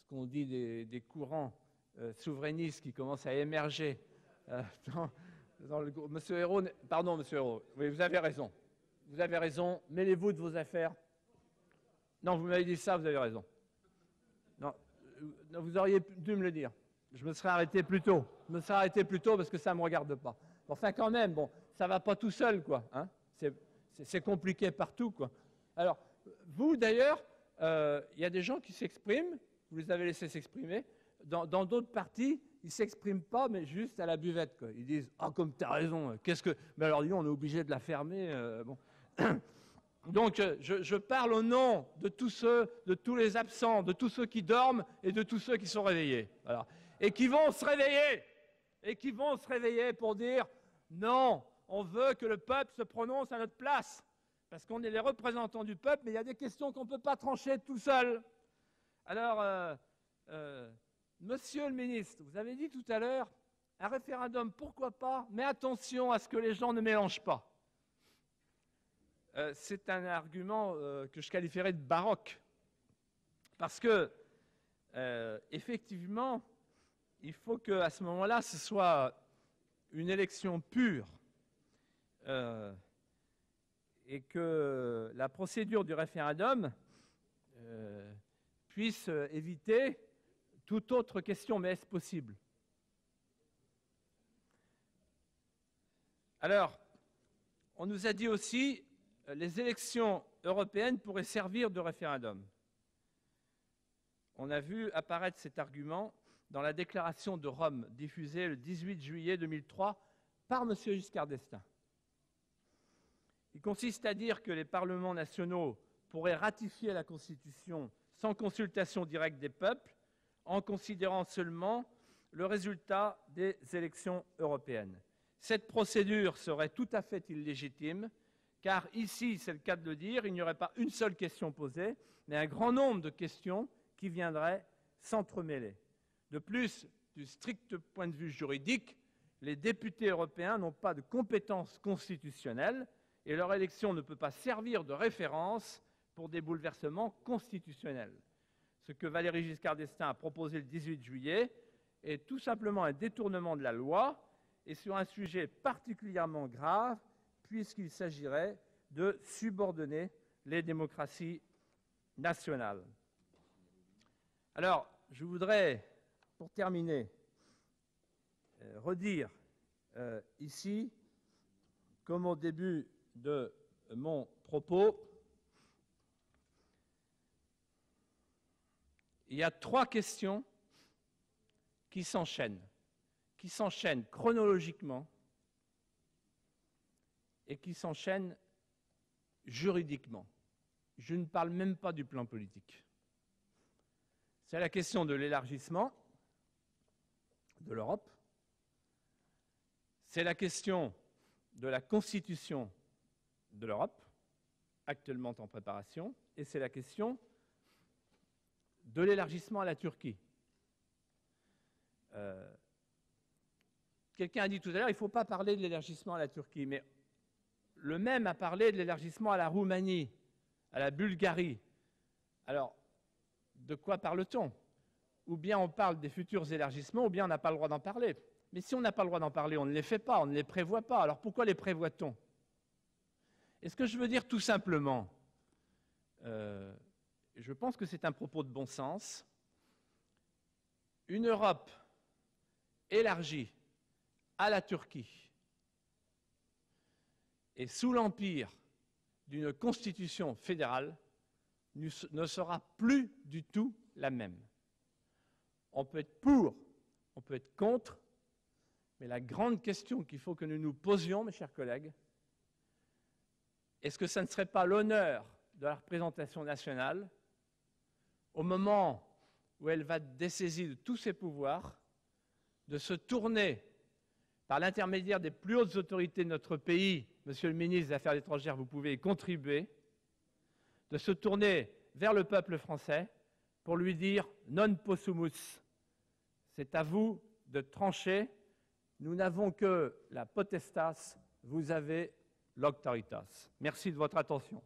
qu'on dit des courants souverainistes qui commencent à émerger dans le groupe. Monsieur Hérault, pardon, Monsieur Hérault, oui, vous avez raison. Vous avez raison, mêlez-vous de vos affaires. Non, vous m'avez dit ça, vous avez raison. Non, vous auriez dû me le dire. Je me serais arrêté plus tôt. Je me serais arrêté plus tôt parce que ça ne me regarde pas. Enfin, quand même, bon, ça ne va pas tout seul, quoi. Hein, c'est compliqué partout, quoi. Alors, vous, d'ailleurs, il y a des gens qui s'expriment, vous les avez laissés s'exprimer. Dans d'autres partis, ils ne s'expriment pas, mais juste à la buvette, quoi. Ils disent « Ah, comme tu as raison, qu'est-ce que… » Mais alors, disons, on est obligé de la fermer. Bon. Donc, je parle au nom de tous ceux, de tous les absents, de tous ceux qui dorment et de tous ceux qui sont réveillés. Voilà. Et qui vont se réveiller. Et qui vont se réveiller pour dire « Non, on veut que le peuple se prononce à notre place. » Parce qu'on est les représentants du peuple, mais il y a des questions qu'on ne peut pas trancher tout seul. Alors, monsieur le ministre, vous avez dit tout à l'heure, un référendum, pourquoi pas, mais attention à ce que les gens ne mélangent pas. C'est un argument que je qualifierais de baroque. Parce que, effectivement, il faut qu'à ce moment-là, ce soit une élection pure et que la procédure du référendum puisse éviter toute autre question, mais est-ce possible? Alors, on nous a dit aussi les élections européennes pourraient servir de référendum. On a vu apparaître cet argument dans la déclaration de Rome, diffusée le 18 juillet 2003 par M. Giscard d'Estaing. Il consiste à dire que les parlements nationaux pourraient ratifier la Constitution sans consultation directe des peuples, en considérant seulement le résultat des élections européennes. Cette procédure serait tout à fait illégitime, car ici, c'est le cas de le dire, il n'y aurait pas une seule question posée, mais un grand nombre de questions qui viendraient s'entremêler. De plus, du strict point de vue juridique, les députés européens n'ont pas de compétences constitutionnelles et leur élection ne peut pas servir de référence pour des bouleversements constitutionnels. Ce que Valéry Giscard d'Estaing a proposé le 18 juillet est tout simplement un détournement de la loi et sur un sujet particulièrement grave puisqu'il s'agirait de subordonner les démocraties nationales. Alors, je voudrais, pour terminer, redire ici, comme au début de mon propos, il y a 3 questions qui s'enchaînent chronologiquement et qui s'enchaînent juridiquement. Je ne parle même pas du plan politique. C'est la question de l'élargissement de l'Europe, c'est la question de la constitution de l'Europe, actuellement en préparation, et c'est la question de l'élargissement à la Turquie. Quelqu'un a dit tout à l'heure, il ne faut pas parler de l'élargissement à la Turquie, mais le même a parlé de l'élargissement à la Roumanie, à la Bulgarie. Alors, de quoi parle-t-on? Ou bien on parle des futurs élargissements, ou bien on n'a pas le droit d'en parler. Mais si on n'a pas le droit d'en parler, on ne les fait pas, on ne les prévoit pas. Alors pourquoi les prévoit-on? Et ce que je veux dire tout simplement, je pense que c'est un propos de bon sens, une Europe élargie à la Turquie et sous l'empire d'une constitution fédérale ne sera plus du tout la même. On peut être pour, on peut être contre, mais la grande question qu'il faut que nous nous posions, mes chers collègues, est-ce que ça ne serait pas l'honneur de la représentation nationale, au moment où elle va dessaisir de tous ses pouvoirs, de se tourner par l'intermédiaire des plus hautes autorités de notre pays, Monsieur le ministre des Affaires étrangères, vous pouvez y contribuer, de se tourner vers le peuple français pour lui dire « non possumus ». C'est à vous de trancher. Nous n'avons que la potestas, vous avez l'auctoritas. Merci de votre attention.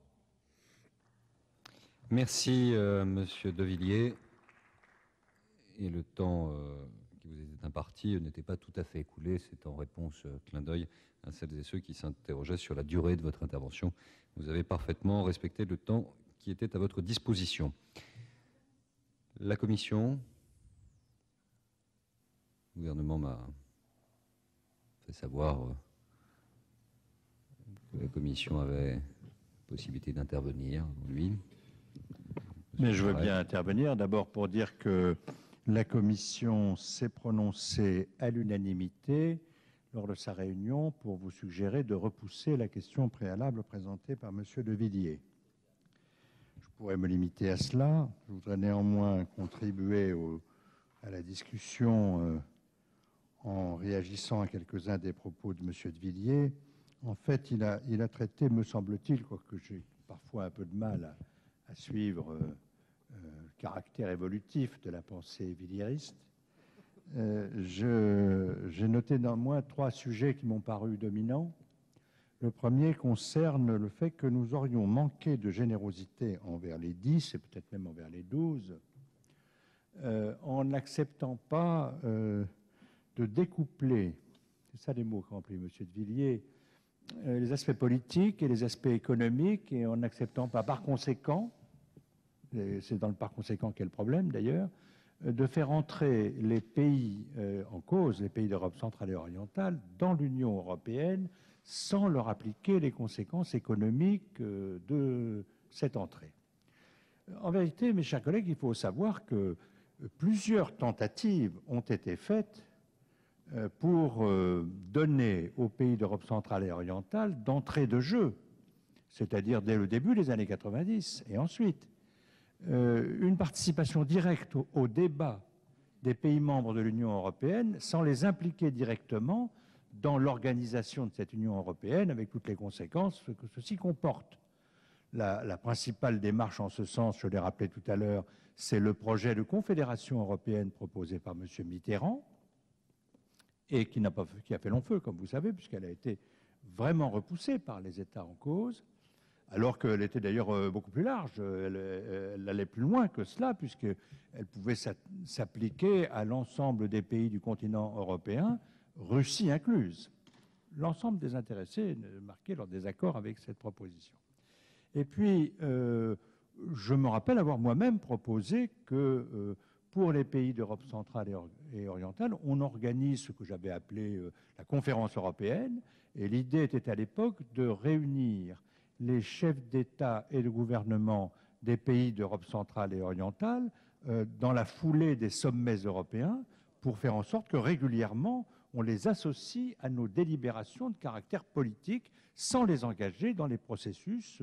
Merci, Monsieur De Villiers. Et le temps qui vous est imparti n'était pas tout à fait écoulé. C'est en réponse, clin d'œil, à celles et ceux qui s'interrogeaient sur la durée de votre intervention. Vous avez parfaitement respecté le temps qui était à votre disposition. La Commission, le gouvernement m'a fait savoir que la Commission avait possibilité d'intervenir, lui. Mais je veux bien intervenir, d'abord pour dire que la Commission s'est prononcée à l'unanimité lors de sa réunion pour vous suggérer de repousser la question préalable présentée par M. De Villiers. Je pourrais me limiter à cela. Je voudrais néanmoins contribuer à la discussion en réagissant à quelques-uns des propos de M. De Villiers. En fait, il a traité, me semble-t-il, quoique j'ai parfois un peu de mal à suivre le caractère évolutif de la pensée villiériste. J'ai noté néanmoins 3 sujets qui m'ont paru dominants. Le premier concerne le fait que nous aurions manqué de générosité envers les 10 et peut-être même envers les 12 en n'acceptant pas de découpler, c'est ça les mots qu'a employé M. De Villiers, les aspects politiques et les aspects économiques, et en n'acceptant pas par conséquent, c'est dans le par conséquent qu'est le problème d'ailleurs, de faire entrer les pays en cause, les pays d'Europe centrale et orientale, dans l'Union européenne sans leur appliquer les conséquences économiques de cette entrée. En vérité, mes chers collègues, il faut savoir que plusieurs tentatives ont été faites pour donner aux pays d'Europe centrale et orientale d'entrée de jeu, c'est-à-dire dès le début des années 90 et ensuite, une participation directe au débat des pays membres de l'Union européenne sans les impliquer directement dans l'organisation de cette Union européenne, avec toutes les conséquences que ceci comporte. La principale démarche en ce sens, je l'ai rappelé tout à l'heure, c'est le projet de confédération européenne proposé par M. Mitterrand, et qui a fait long feu, comme vous savez, puisqu'elle a été vraiment repoussée par les États en cause, alors qu'elle était d'ailleurs beaucoup plus large. Elle allait plus loin que cela, puisqu'elle pouvait s'appliquer à l'ensemble des pays du continent européen, Russie incluse. L'ensemble des intéressés marquaient leur désaccord avec cette proposition. Et puis, je me rappelle avoir moi-même proposé que pour les pays d'Europe centrale et orientale, on organise ce que j'avais appelé la conférence européenne. Et l'idée était à l'époque de réunir les chefs d'État et de gouvernement des pays d'Europe centrale et orientale dans la foulée des sommets européens pour faire en sorte que régulièrement on les associe à nos délibérations de caractère politique sans les engager dans les processus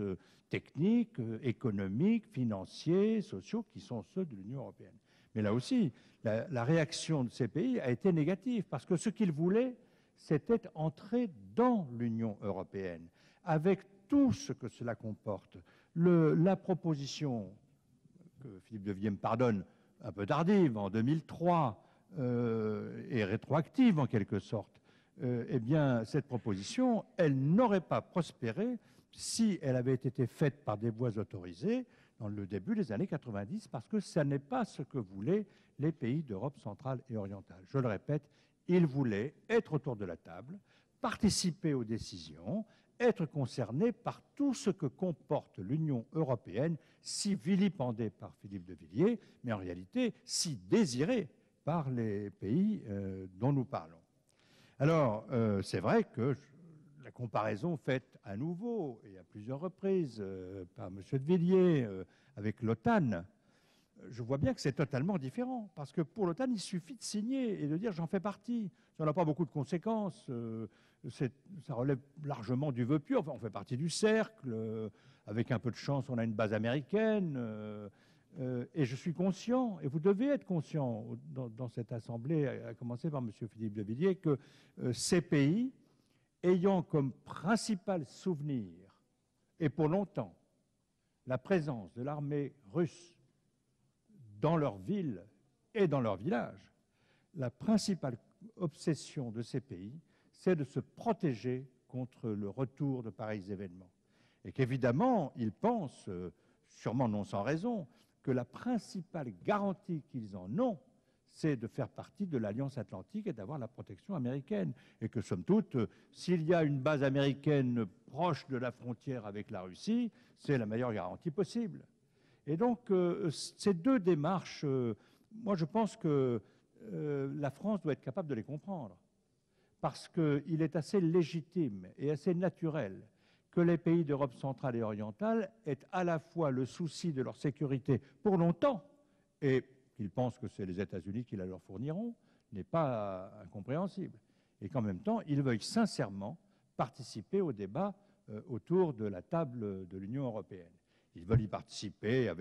techniques, économiques, financiers, sociaux qui sont ceux de l'Union européenne. Mais là aussi, la réaction de ces pays a été négative parce que ce qu'ils voulaient, c'était entrer dans l'Union européenne avec tout ce que cela comporte. La proposition, que Philippe de Villiers me pardonne, un peu tardive, en 2003, et rétroactive en quelque sorte, eh bien, cette proposition, elle n'aurait pas prospéré si elle avait été faite par des voies autorisées dans le début des années 90, parce que ce n'est pas ce que voulaient les pays d'Europe centrale et orientale. Je le répète, ils voulaient être autour de la table, participer aux décisions, être concernés par tout ce que comporte l'Union européenne, si vilipendée par Philippe de Villiers, mais en réalité si désirée par les pays dont nous parlons. Alors, c'est vrai que la comparaison faite à nouveau et à plusieurs reprises par M. de Villiers avec l'OTAN, je vois bien que c'est totalement différent, parce que pour l'OTAN, il suffit de signer et de dire « j'en fais partie ». Ça n'a pas beaucoup de conséquences, ça relève largement du vœu pieux, enfin, on fait partie du cercle, avec un peu de chance, on a une base américaine, et je suis conscient, et vous devez être conscient dans cette assemblée, à commencer par M. Philippe de Villiers, que ces pays, ayant comme principal souvenir, et pour longtemps, la présence de l'armée russe dans leur ville et dans leur village, la principale obsession de ces pays, c'est de se protéger contre le retour de pareils événements. Et qu'évidemment, ils pensent, sûrement non sans raison, que la principale garantie qu'ils en ont, c'est de faire partie de l'Alliance Atlantique et d'avoir la protection américaine. Et que, somme toute, s'il y a une base américaine proche de la frontière avec la Russie, c'est la meilleure garantie possible. Et donc, ces deux démarches, moi je pense que la France doit être capable de les comprendre. Parce qu'il est assez légitime et assez naturel que les pays d'Europe centrale et orientale aient à la fois le souci de leur sécurité pour longtemps, et qu'ils pensent que c'est les États-Unis qui la leur fourniront, n'est pas incompréhensible. Et qu'en même temps, ils veuillent sincèrement participer au débat autour de la table de l'Union européenne. Ils veulent y participer avec